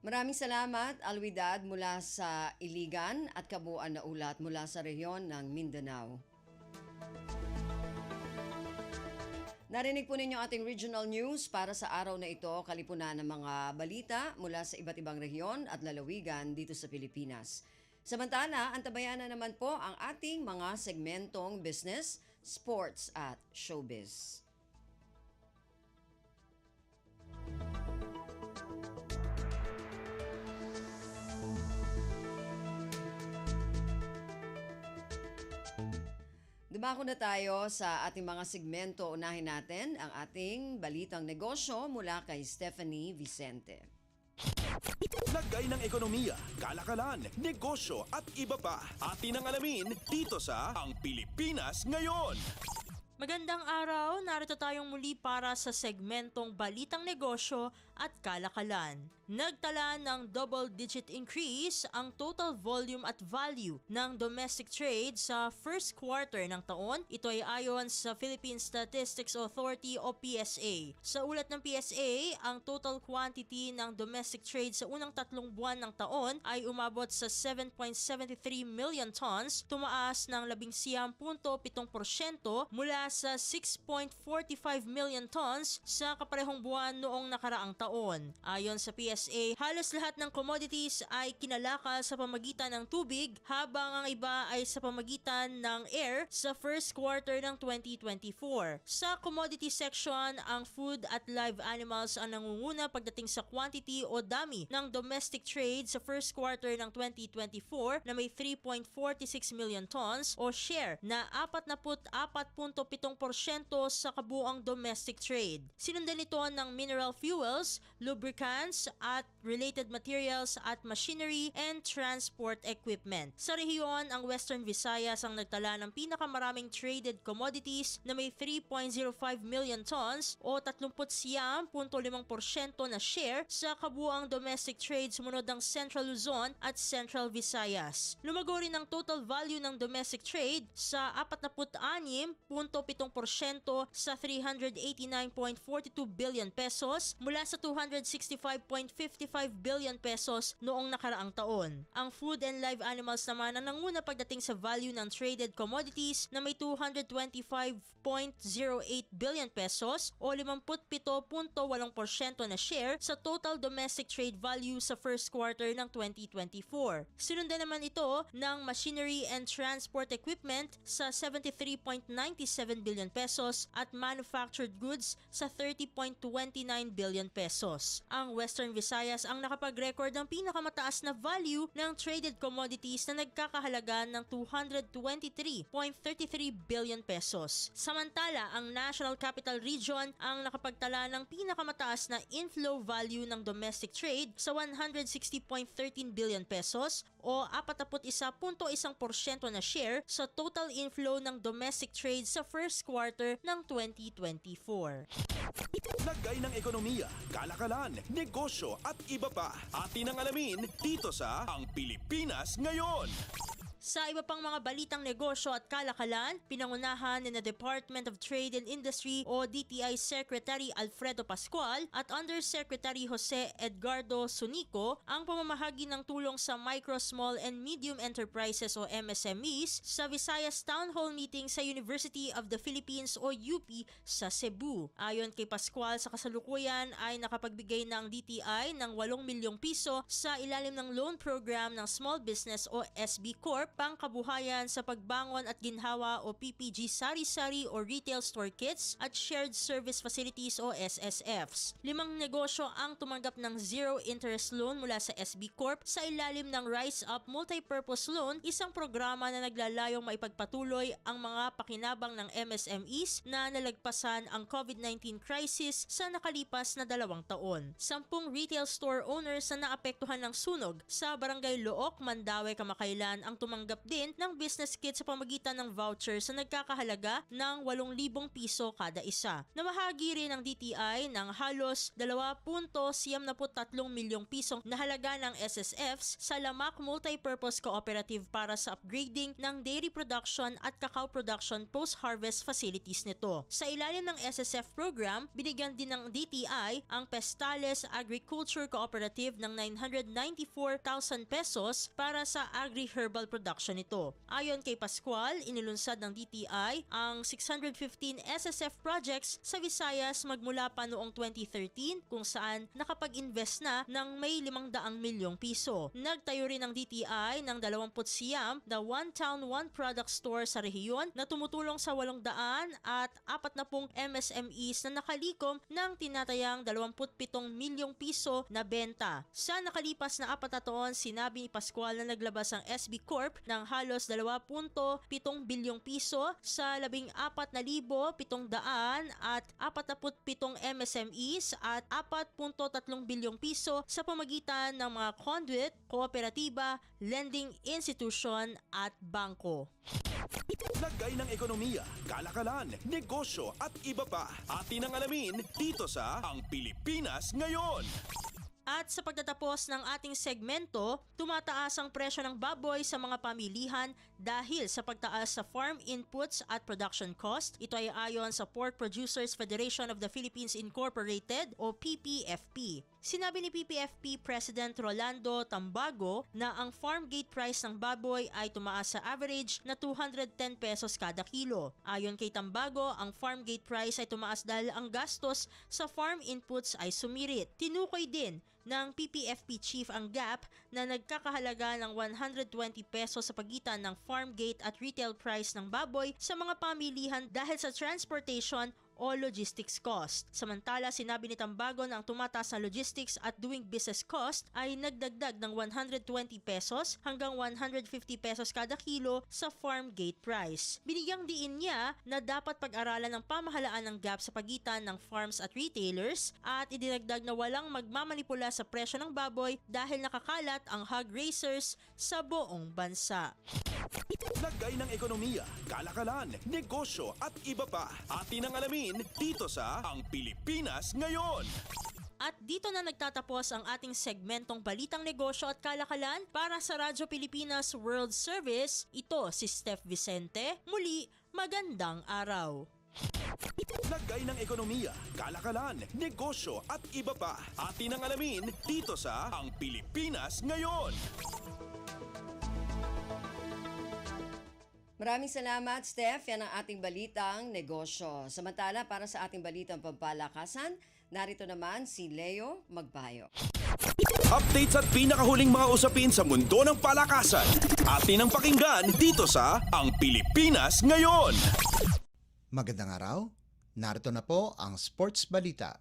[SPEAKER 3] Maraming salamat, Alwidad mula sa Iligan at kabuuan na ulat mula sa rehiyon ng Mindanao. Narinig po ninyo ating regional news para sa araw na ito, kalipunan ng mga balita mula sa iba't ibang rehiyon at lalawigan dito sa Pilipinas. Samantala, antabayan na naman po ang ating mga segmentong business, sports at showbiz. Dumako na tayo sa ating mga segmento. Unahin natin ang ating balitang negosyo mula kay Stephanie Vicente.
[SPEAKER 2] Lagay ng ekonomiya, kalakalan, negosyo at iba pa. Atin ang alamin dito sa Ang Pilipinas Ngayon.
[SPEAKER 15] Magandang araw, narito tayong muli para sa segmentong Balitang Negosyo at Kalakalan. Nagtala ng double-digit increase ang total volume at value ng domestic trade sa first quarter ng taon. Ito ay ayon sa Philippine Statistics Authority o PSA. Sa ulat ng PSA, ang total quantity ng domestic trade sa unang 3 buwan ng taon ay umabot sa 7.73 million tons, tumaas ng 11.7% mula sa 6.45 million tons sa kaparehong buwan noong nakaraang taon. Ayon sa PSA, halos lahat ng commodities ay kinalakal sa pamagitan ng tubig habang ang iba ay sa pamagitan ng air sa first quarter ng 2024. Sa commodity section, ang food at live animals ang nangunguna pagdating sa quantity o dami ng domestic trade sa first quarter ng 2024 na may 3.46 million tons o share na 44.7% sa kabuuang domestic trade. Sinundan nito ng mineral fuels, lubricants at related materials at machinery and transport equipment. Sa rehiyon, ang Western Visayas ang nagtala ng pinakamaraming traded commodities na may 3.05 million tons o 39.5% na share sa kabuuang domestic trade, sumunod ang Central Luzon at Central Visayas. Lumago rin ang total value ng domestic trade sa 46.7% sa 389.42 billion pesos mula sa 265.55 billion pesos noong nakaraang taon. Ang food and live animals naman ang nanguna pagdating sa value ng traded commodities na may 225.08 billion pesos o 57.8% na share sa total domestic trade value sa first quarter ng 2024. Sinundan naman ito ng machinery and transport equipment sa 73.97 billion pesos at manufactured goods sa 30.29 billion pesos. Ang Western Visayas ang nakapag-record ng pinakamataas na value ng traded commodities na nagkakahalaga ng 223.33 billion pesos. Samantala, ang National Capital Region ang nakapagtala ng pinakamataas na inflow value ng domestic trade sa 160.13 billion pesos o 41.1% na share sa total inflow ng domestic trade sa first quarter ng 2024.
[SPEAKER 2] Lagay ng ekonomiya, kalakalan, negosyo at iba pa. Atin ang alamin dito sa Ang Pilipinas Ngayon.
[SPEAKER 15] Sa iba pang mga balitang negosyo at kalakalan, pinangunahan ni na Department of Trade and Industry o DTI Secretary Alfredo Pascual at Undersecretary Jose Edgardo Sunico ang pamamahagi ng tulong sa Micro, Small and Medium Enterprises o MSMEs sa Visayas Town Hall Meeting sa University of the Philippines o UP sa Cebu. Ayon kay Pascual, sa kasalukuyan ay nakapagbigay ng DTI ng 8 milyong piso sa ilalim ng loan program ng Small Business o SB Corp pangkabuhayan sa pagbangon at ginhawa o PPG sari-sari o retail store kits at shared service facilities o SSFs. 5 negosyo ang tumanggap ng zero interest loan mula sa SB Corp sa ilalim ng Rise Up Multipurpose Loan, isang programa na naglalayong maipagpatuloy ang mga pakinabang ng MSMEs na nalagpasan ang COVID-19 crisis sa nakalipas na 2 taon. 10 retail store owners na naapektuhan ng sunog sa Barangay Look, Mandaue, Kamakailan ang tumanggap din ng business kit sa pamagitan ng voucher sa nagkakahalaga ng 8,000 piso kada isa. Namahagi rin ng DTI ng halos 2.73 milyong pisong na halaga ng SSFs sa Lamak Multipurpose Cooperative para sa upgrading ng dairy production at cacao production post-harvest facilities nito. Sa ilalim ng SSF program, binigyan din ng DTI ang Pestales Agriculture Cooperative ng 994,000 pesos para sa agri-herbal production nito. Ayon kay Pascual, inilunsad ng DTI ang 615 SSF projects sa Visayas magmula pa noong 2013 kung saan nakapag-invest na ng may 500 milyong piso. Nagtayo rin ng DTI ng 20 na One Town One Product Store sa rehiyon na tumutulong sa 800 at 40 MSMEs na nakalikom ng tinatayang 27 milyong piso na benta. Sa nakalipas na 4 na taon, sinabi ni Pascual na naglabas ang SB Corp ng halos 2.7 bilyong piso sa 14,700 at 47 MSMEs at 4.3 bilyong piso sa pamagitan ng mga conduit, kooperatiba, lending institution at bangko.
[SPEAKER 2] Lagay ng ekonomiya, kalakalan, negosyo at iba pa. Atin ang alamin dito sa Ang Pilipinas Ngayon.
[SPEAKER 15] At sa pagtatapos ng ating segmento, tumataas ang presyo ng baboy sa mga pamilihan dahil sa pagtaas sa farm inputs at production cost. Ito ay ayon sa Pork Producers Federation of the Philippines Incorporated o PPFP. Sinabi ni PPFP President Rolando Tambago na ang farm gate price ng baboy ay tumaas sa average na 210 pesos kada kilo. Ayon kay Tambago, ang farm gate price ay tumaas dahil ang gastos sa farm inputs ay sumirit. Tinukoy din ng PPFP chief ang gap na nagkakahalaga ng 120 pesos sa pagitan ng farm gate at retail price ng baboy sa mga pamilihan dahil sa transportation o logistics cost. Samantala, sinabi ni Tambago na ang tumataas na logistics at doing business cost ay nagdagdag ng 120 pesos hanggang 150 pesos kada kilo sa farm gate price. Binigyang diin niya na dapat pag-aralan ng pamahalaan ng gap sa pagitan ng farms at retailers at idinagdag na walang magmamanipula sa presyo ng baboy dahil nakakalat ang hog raisers sa buong bansa.
[SPEAKER 2] Lagay ng ekonomiya, kalakalan, negosyo at iba pa. Atin ang alamin dito sa Ang Pilipinas Ngayon.
[SPEAKER 15] At dito na nagtatapos ang ating segmentong Balitang Negosyo at Kalakalan para sa Radyo Pilipinas World Service. Ito si Steph Vicente. Muli, magandang araw.
[SPEAKER 2] Lagay ng ekonomiya, kalakalan, negosyo at iba pa. Atin ang alamin dito sa Ang Pilipinas Ngayon.
[SPEAKER 3] Maraming salamat, Steph. Yan ang ating balitang negosyo. Samantala, para sa ating balitang pampalakasan, narito naman si Leo Magbayo.
[SPEAKER 2] Updates at pinakahuling mga usapin sa mundo ng palakasan. Atin ang pakinggan dito sa Ang Pilipinas Ngayon.
[SPEAKER 16] Magandang araw. Narito na po ang Sports Balita.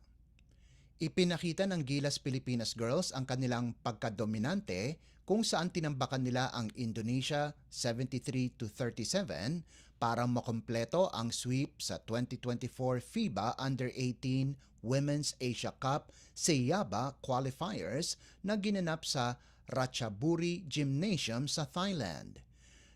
[SPEAKER 16] Ipinakita ng Gilas Pilipinas Girls ang kanilang pagkadominante kung saan tinambakan nila ang Indonesia 73-37 para makompleto ang sweep sa 2024 FIBA Under-18 Women's Asia Cup Seyaba qualifiers na ginanap sa Ratchaburi Gymnasium sa Thailand.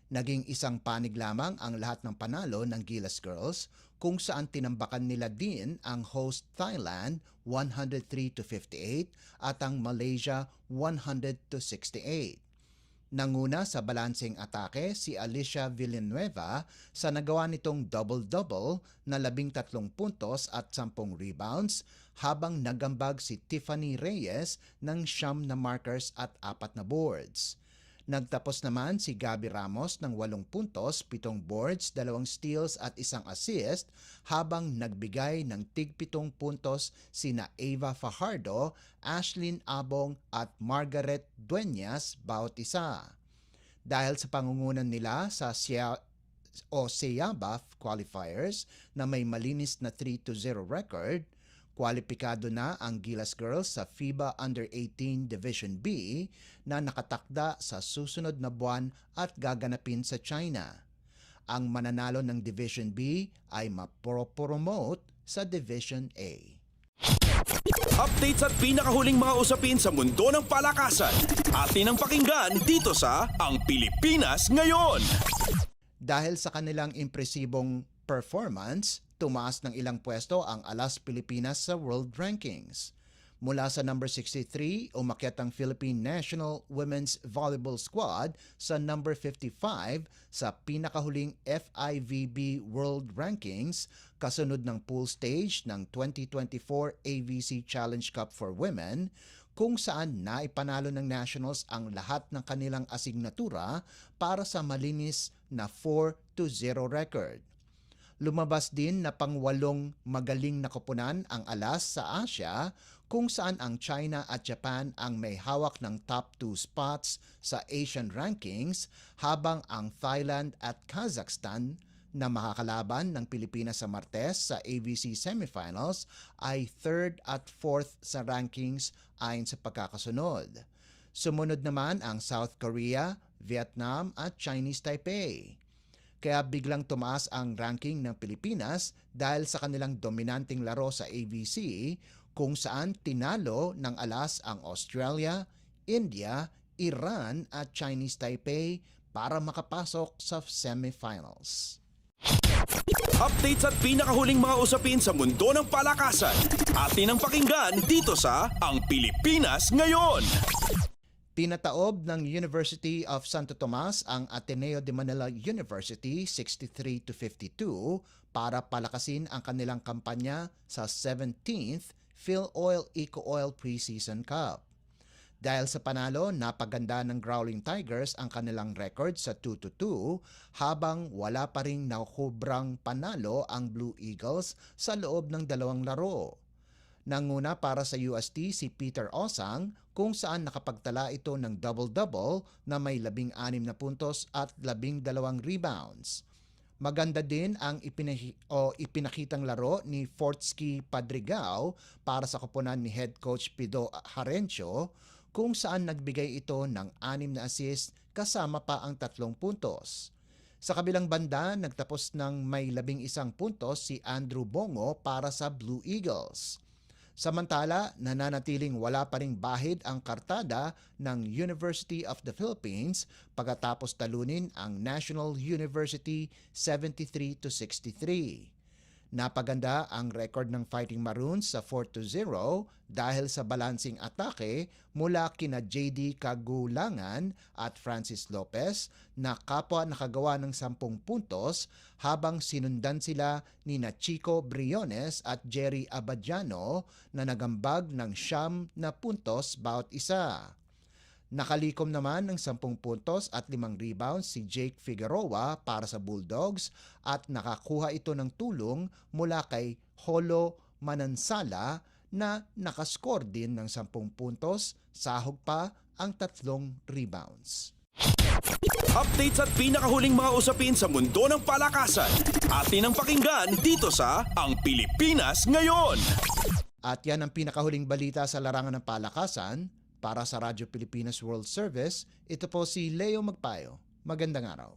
[SPEAKER 16] Naging isang panig lamang ang lahat ng panalo ng Gilas Girls kung saan tinambakan nila din ang host Thailand 103-58 at ang Malaysia 100-68. Nanguna sa balanseng atake si Alicia Villanueva sa nagawa nitong double-double na 13 puntos at 10 rebounds habang nagambag si Tiffany Reyes ng 9 na markers at 4 na boards. Nagtapos naman si Gabby Ramos ng 8 puntos, 7 boards, 2 steals at 1 assist habang nagbigay ng tig-7 puntos sina Ava Fajardo, Ashlyn Abong at Margaret Dueñas bawat isa. Dahil sa pangungunan nila sa Seyaba qualifiers na may malinis na 3-0 record, kwalipikado na ang Gilas Girls sa FIBA Under-18 Division B na nakatakda sa susunod na buwan at gaganapin sa China. Ang mananalo ng Division B ay mapropromote sa Division A.
[SPEAKER 2] Updates at pinakahuling mga usapin sa mundo ng palakasan. Atin ang pakinggan dito sa Ang Pilipinas Ngayon.
[SPEAKER 16] Dahil sa kanilang impresibong performance, tumaas ng ilang pwesto ang Alas Pilipinas sa World Rankings. Mula sa number 63, umakyat ang Philippine National Women's Volleyball Squad sa number 55 sa pinakahuling FIVB World Rankings, kasunod ng pool stage ng 2024 AVC Challenge Cup for Women, kung saan naipanalo ng Nationals ang lahat ng kanilang asignatura para sa malinis na 4-0 record. Lumabas din na pang-8 magaling na koponan ang Alas sa Asia, kung saan ang China at Japan ang may hawak ng top 2 spots sa Asian rankings, habang ang Thailand at Kazakhstan na makakalaban ng Pilipinas sa Martes sa AVC semifinals ay 3rd at 4th sa rankings ayon sa pagkakasunod. Sumunod naman ang South Korea, Vietnam at Chinese Taipei. Kaya biglang tumaas ang ranking ng Pilipinas dahil sa kanilang dominanting laro sa ABC kung saan tinalo ng alas ang Australia, India, Iran at Chinese Taipei para makapasok sa semifinals.
[SPEAKER 2] Updates at pinakahuling mga usapin sa mundo ng palakasan. Atin ang pakinggan dito sa Ang Pilipinas Ngayon.
[SPEAKER 16] Pinataob ng University of Santo Tomas ang Ateneo de Manila University 63-52 para palakasin ang kanilang kampanya sa 17th PhilOil Eco-Oil Preseason Cup. Dahil sa panalo, napaganda ng Growling Tigers ang kanilang record sa 2-2 habang wala pa ring nakubrang panalo ang Blue Eagles sa loob ng dalawang laro. Nanguna para sa UST si Peter Osang kung saan nakapagtala ito ng double-double na may 16 na puntos at 12 rebounds. Maganda din ang ipinakitang laro ni Fortsky Padrigao para sa koponan ni head coach Pido Harencio kung saan nagbigay ito ng 6 na assist kasama pa ang 3 puntos. Sa kabilang banda, nagtapos ng may 11 puntos si Andrew Bongo para sa Blue Eagles. Samantala, nananatiling wala pa ring bahid ang kartada ng University of the Philippines pagkatapos talunin ang National University 73-63. Napaganda ang record ng Fighting Maroons sa 4-0 dahil sa balancing atake mula kina JD Kagulangan at Francis Lopez na kapwa nakagawa ng 10 puntos habang sinundan sila ni Chico Briones at Jerry Abadiano na nagambag ng 9 na puntos bawat isa. Nakalikom naman ng 10 puntos at 5 rebounds si Jake Figueroa para sa Bulldogs at nakakuha ito ng tulong mula kay Holo Manansala na nakascore din ng 10 puntos, sahog pa ang 3 rebounds.
[SPEAKER 2] Updates at pinakahuling mga usapin sa mundo ng palakasan. Atin ang pakinggan dito sa Ang Pilipinas Ngayon.
[SPEAKER 16] At yan ang pinakahuling balita sa larangan ng palakasan. Para sa Radyo Pilipinas World Service, ito po si Leo Magpayo. Magandang araw.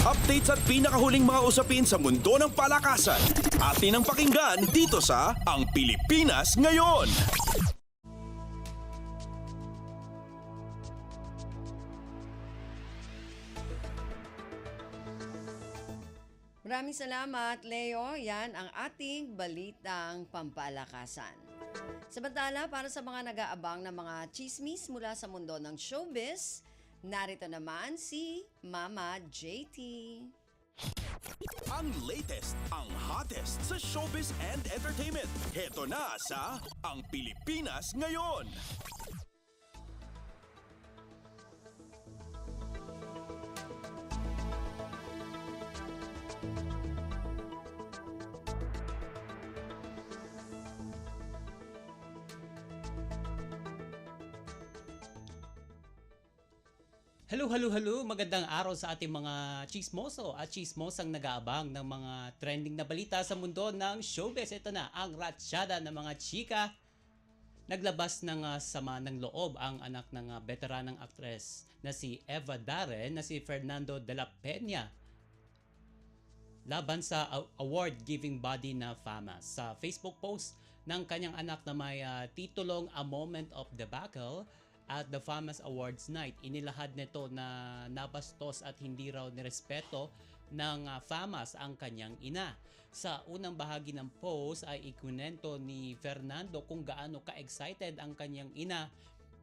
[SPEAKER 2] Updates at pinakahuling mga usapin sa mundo ng palakasan. Atin ang pakinggan dito sa Ang Pilipinas Ngayon.
[SPEAKER 3] Maraming salamat, Leo. Yan ang ating balitang pampalakasan. Samantala, para sa mga nag-aabang ng mga chismis mula sa mundo ng showbiz, narito naman si Mama JT.
[SPEAKER 2] Ang latest, ang hottest sa showbiz and entertainment. Heto na sa Ang Pilipinas Ngayon.
[SPEAKER 17] Hello! Magandang araw sa ating mga chismoso at chismosang nag-aabang ng mga trending na balita sa mundo ng showbiz. Ito na ang ratsyada ng mga chika. Naglabas ng sama ng loob ang anak ng veteranang aktres na si Eva Darren na si Fernando de la Peña laban sa award-giving body na FAMAS. Sa Facebook post ng kanyang anak na may titulong A Moment of Debacle at the FAMAS Awards Night, inilahad nito na nabastos at hindi raw nirespeto ng FAMAS ang kanyang ina. Sa unang bahagi ng post ay ikunento ni Fernando kung gaano ka-excited ang kanyang ina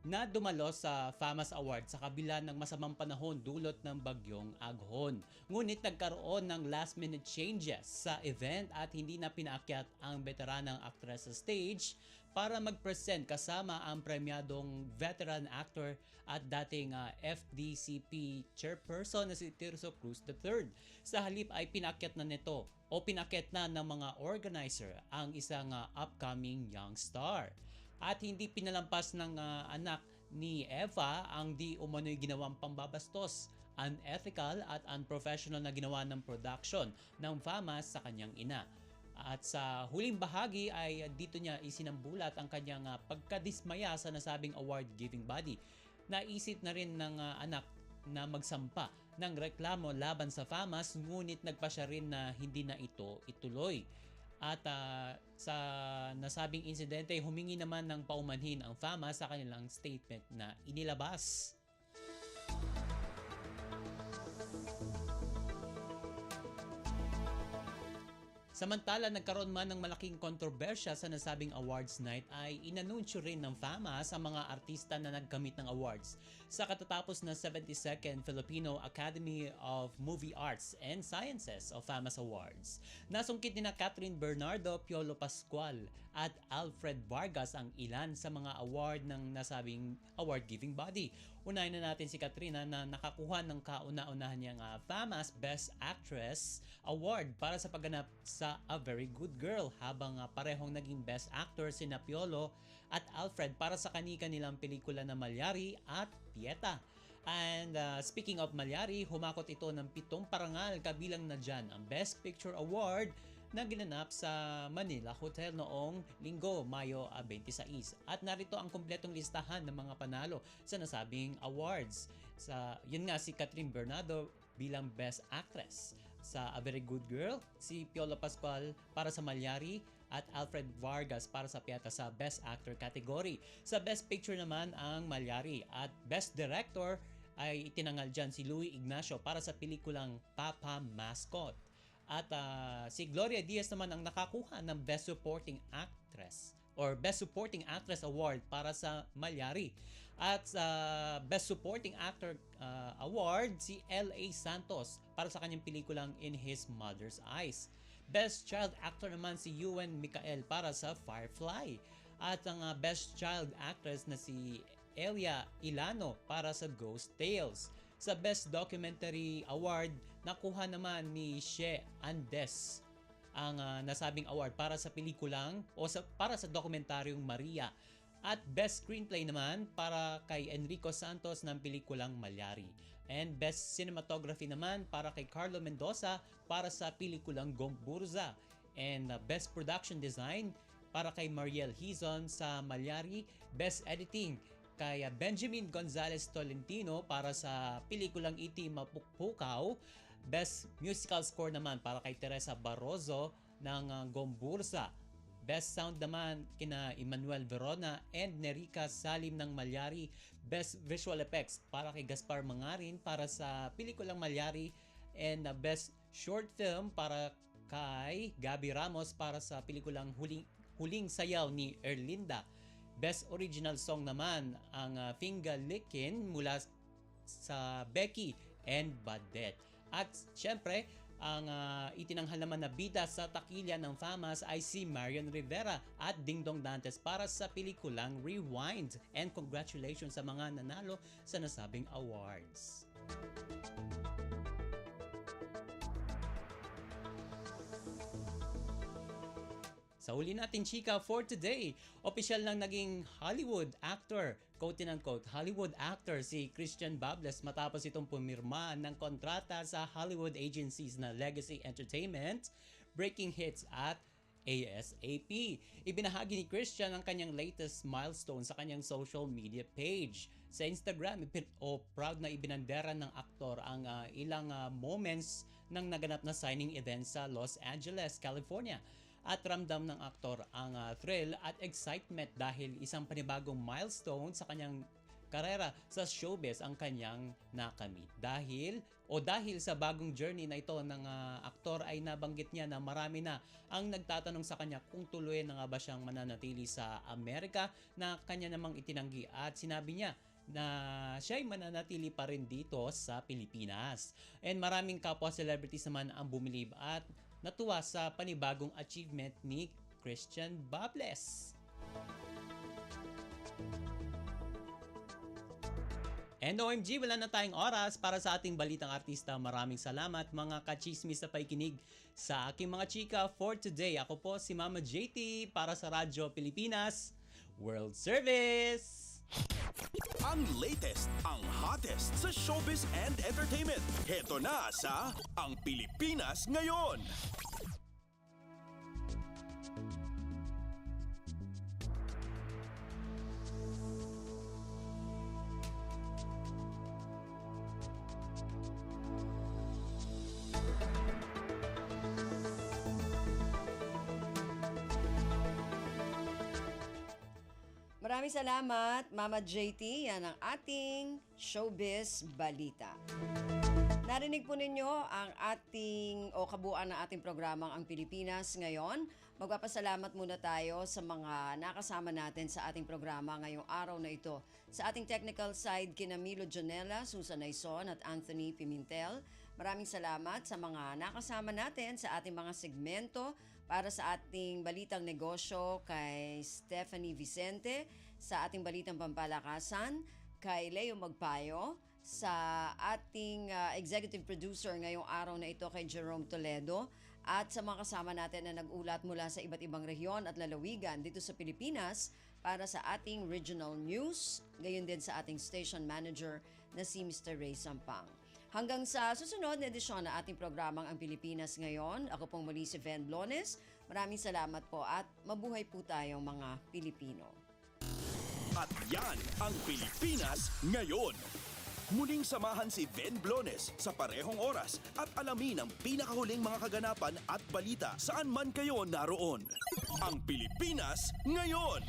[SPEAKER 17] na dumalo sa FAMAS Awards sa kabila ng masamang panahon dulot ng bagyong Aghon. Ngunit nagkaroon ng last minute changes sa event at hindi na pinaakyat ang veteranang actress sa stage para mag-present kasama ang premyadong veteran actor at dating FDCP chairperson na si Tirso Cruz III. Sa halip ay pinakyat na nito o pinakyat na ng mga organizer ang isang upcoming young star. At hindi pinalampas ng anak ni Eva ang di umano'y ginawang pambabastos, unethical at unprofessional na ginawa ng production ng FAMAS sa kanyang ina. At sa huling bahagi ay dito niya isinambulat ang kanyang pagkadismaya sa nasabing award-giving body. Naisip na rin ng anak na magsampa ng reklamo laban sa FAMAS, ngunit nagpa siya rin na hindi na ito ituloy. At sa nasabing insidente, humingi naman ng paumanhin ang FAMAS sa kanilang statement na inilabas. Samantala, nagkaroon man ng malaking kontrobersya sa nasabing awards night ay inanunsyo rin ng FAMAS ang mga artista na nagkamit ng awards sa katatapos na 72nd Filipino Academy of Movie Arts and Sciences o FAMAS Awards. Nasungkit ni na Catherine Bernardo, Piolo Pascual at Alfred Vargas ang ilan sa mga award ng nasabing award-giving body. Unahin na natin si Katrina na nakakuha ng kauna-unahan niyang FAMAS Best Actress Award para sa pagganap sa A Very Good Girl, habang parehong naging Best Actor sina Piolo at Alfred para sa kani-kanilang pelikula na Malyari at Pieta. And speaking of Malyari, humakot ito ng 7 parangal, kabilang na dyan ang Best Picture Award na ginanap sa Manila Hotel noong Linggo, Mayo 26. At narito ang kumpletong listahan ng mga panalo sa nasabing awards. Yun nga si Catherine Bernardo bilang Best Actress. Sa A Very Good Girl, si Piolo Pascual para sa Malyari at Alfred Vargas para sa Pieta sa Best Actor category. Sa Best Picture naman ang Malyari at Best Director ay itinangal dyan si Louie Ignacio para sa pelikulang Papa Mascot. At si Gloria Diaz naman ang nakakuha ng Best Supporting Actress or Best Supporting Actress Award para sa Malyari. At sa Best Supporting Actor Award, si L.A. Santos para sa kanyang pelikulang In His Mother's Eyes. Best Child Actor naman si Ewan Micael para sa Firefly. At ang Best Child Actress na si Elia Ilano para sa Ghost Tales. Sa Best Documentary Award, nakuha naman ni She Andes ang nasabing award para sa pelikulang para sa dokumentaryong Maria. At Best Screenplay naman para kay Enrico Santos ng pelikulang Malyari. And Best Cinematography naman para kay Carlo Mendoza para sa pelikulang Gomburza. And Best Production Design para kay Mariel Hizon sa Malyari. Best Editing kay Benjamin Gonzalez Tolentino para sa pelikulang Iti Mapukpukaw. Best Musical Score naman para kay Teresa Barroso ng Gomburza. Best Sound naman kina Emmanuel Verona and Nerica Salim ng Malyari. Best Visual Effects para kay Gaspar Mangarin para sa pelikulang Malyari. And Best Short Film para kay Gabi Ramos para sa pelikulang Huling Sayaw ni Erlinda. Best Original Song naman ang Finga Lickin mula sa Becky and Badet. At syempre, ang itinanghal naman na bida sa takilya ng FAMAS ay si Marion Rivera at Dingdong Dantes para sa pelikulang Rewind. And congratulations sa mga nanalo sa nasabing awards. Sa huli natin chika for today, opisyal lang naging Hollywood actor, quote-unquote Hollywood actor si Christian Bables matapos itong pumirma ng kontrata sa Hollywood agencies na Legacy Entertainment, Breaking Hits at ASAP. Ibinahagi ni Christian ang kanyang latest milestone sa kanyang social media page. Sa Instagram, proud na ibinandera ng aktor ang ilang moments ng naganap na signing event sa Los Angeles, California. At ramdam ng aktor ang thrill at excitement dahil isang panibagong milestone sa kanyang karera sa showbiz ang kanyang nakamit. Dahil sa bagong journey na ito ng aktor ay nabanggit niya na marami na ang nagtatanong sa kanya kung tuloy na nga ba siyang mananatili sa Amerika na kanya namang itinanggi, at sinabi niya na siya'y mananatili pa rin dito sa Pilipinas. And maraming kapwa celebrities naman ang bumilib at natuwa sa panibagong achievement ni Christian Bables. And OMG, wala na tayong oras para sa ating balitang artista. Maraming salamat mga kachismis sa pakikinig sa aking mga chika for today. Ako po si Mama JT para sa Radyo Pilipinas World Service.
[SPEAKER 2] Ang latest, ang hottest sa showbiz and entertainment. Heto na sa Ang Pilipinas Ngayon.
[SPEAKER 3] Maraming salamat, Mama JT. Yan ang ating showbiz balita. Narinig po ninyo ang kabuuan ng ating programang Ang Pilipinas ngayon. Magpapasalamat muna tayo sa mga nakasama natin sa ating programa ngayong araw na ito. Sa ating technical side, kina Milo Jonella, Susan Aison at Anthony Pimentel. Maraming salamat sa mga nakasama natin sa ating mga segmento para sa ating Balitang Negosyo kay Stephanie Vicente, sa ating Balitang Pampalakasan kay Leo Magpayo, sa ating executive producer ngayong araw na ito kay Jerome Toledo, at sa mga kasama natin na nag-ulat mula sa iba't ibang rehiyon at lalawigan dito sa Pilipinas para sa ating regional news, gayon din sa ating station manager na si Mr. Ray Sampang. Hanggang sa susunod na edisyon na ating programang Ang Pilipinas Ngayon, ako pong muli si Ven Blones. Maraming salamat po at mabuhay po tayong mga Pilipino.
[SPEAKER 2] At yan ang Pilipinas Ngayon. Muling samahan si Ven Blones sa parehong oras at alamin ang pinakahuling mga kaganapan at balita saan man kayo naroon. Ang Pilipinas Ngayon.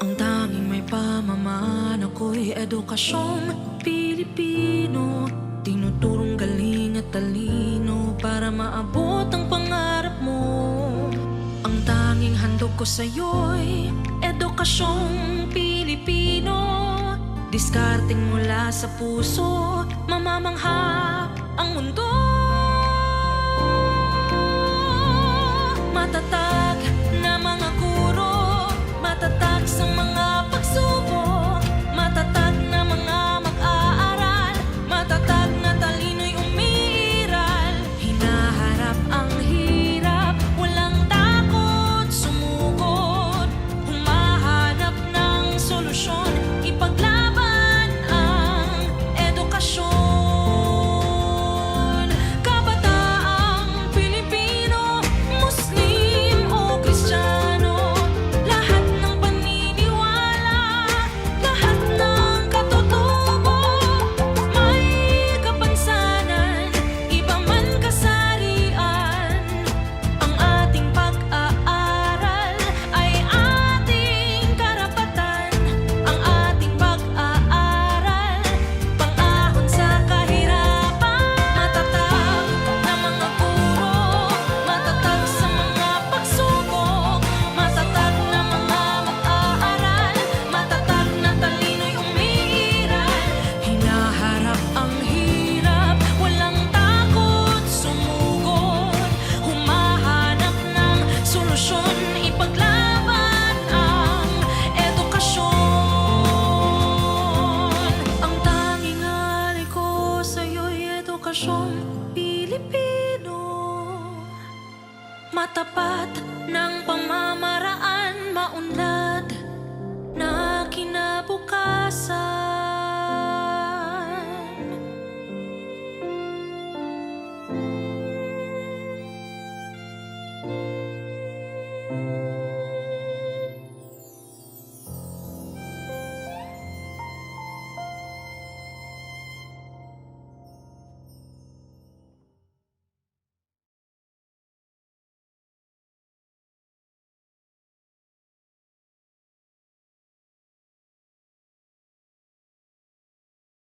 [SPEAKER 18] Ang tanging may pamamaan ako'y edukasyong Pilipino. Tinuturong galing at talino para maabot ang pangarap mo. Ang tanging handog ko sa'yo'y edukasyong Pilipino. Diskarting mula sa puso, mamamangha ang mundo. Matatag na mga guro, matatag sa mga pagsubok, matatag na mga mag-aaral, matatag na talino'y umiiral. Hinaharap ang hirap, walang takot sumugod, humahanap ng solusyon, ipaglaban ang edukasyon. Kabataang Pilipino, Muslim o Kristiyano, lahat ng paniniwala, lahat ng katutubo, may kapansanan, iba man kasarian. Ang ating pag-aaral ay ating karapatan. Ang ating pag-aaral, pang-ahon sa kahirapan. Matatag na mga guro, matatag sa mga pagsubok, matatag na mga mag-aaral, matatag na talino'y umiiral. Hinaharap ang hirap, walang takot sumugod, humahanap ng solusyon, ipaglaban ang edukasyon. Ang tanging alay ko sa'yo'y edukasyong Pilipino. Matapat ng pamamaraan, maunlad na kinabukasan.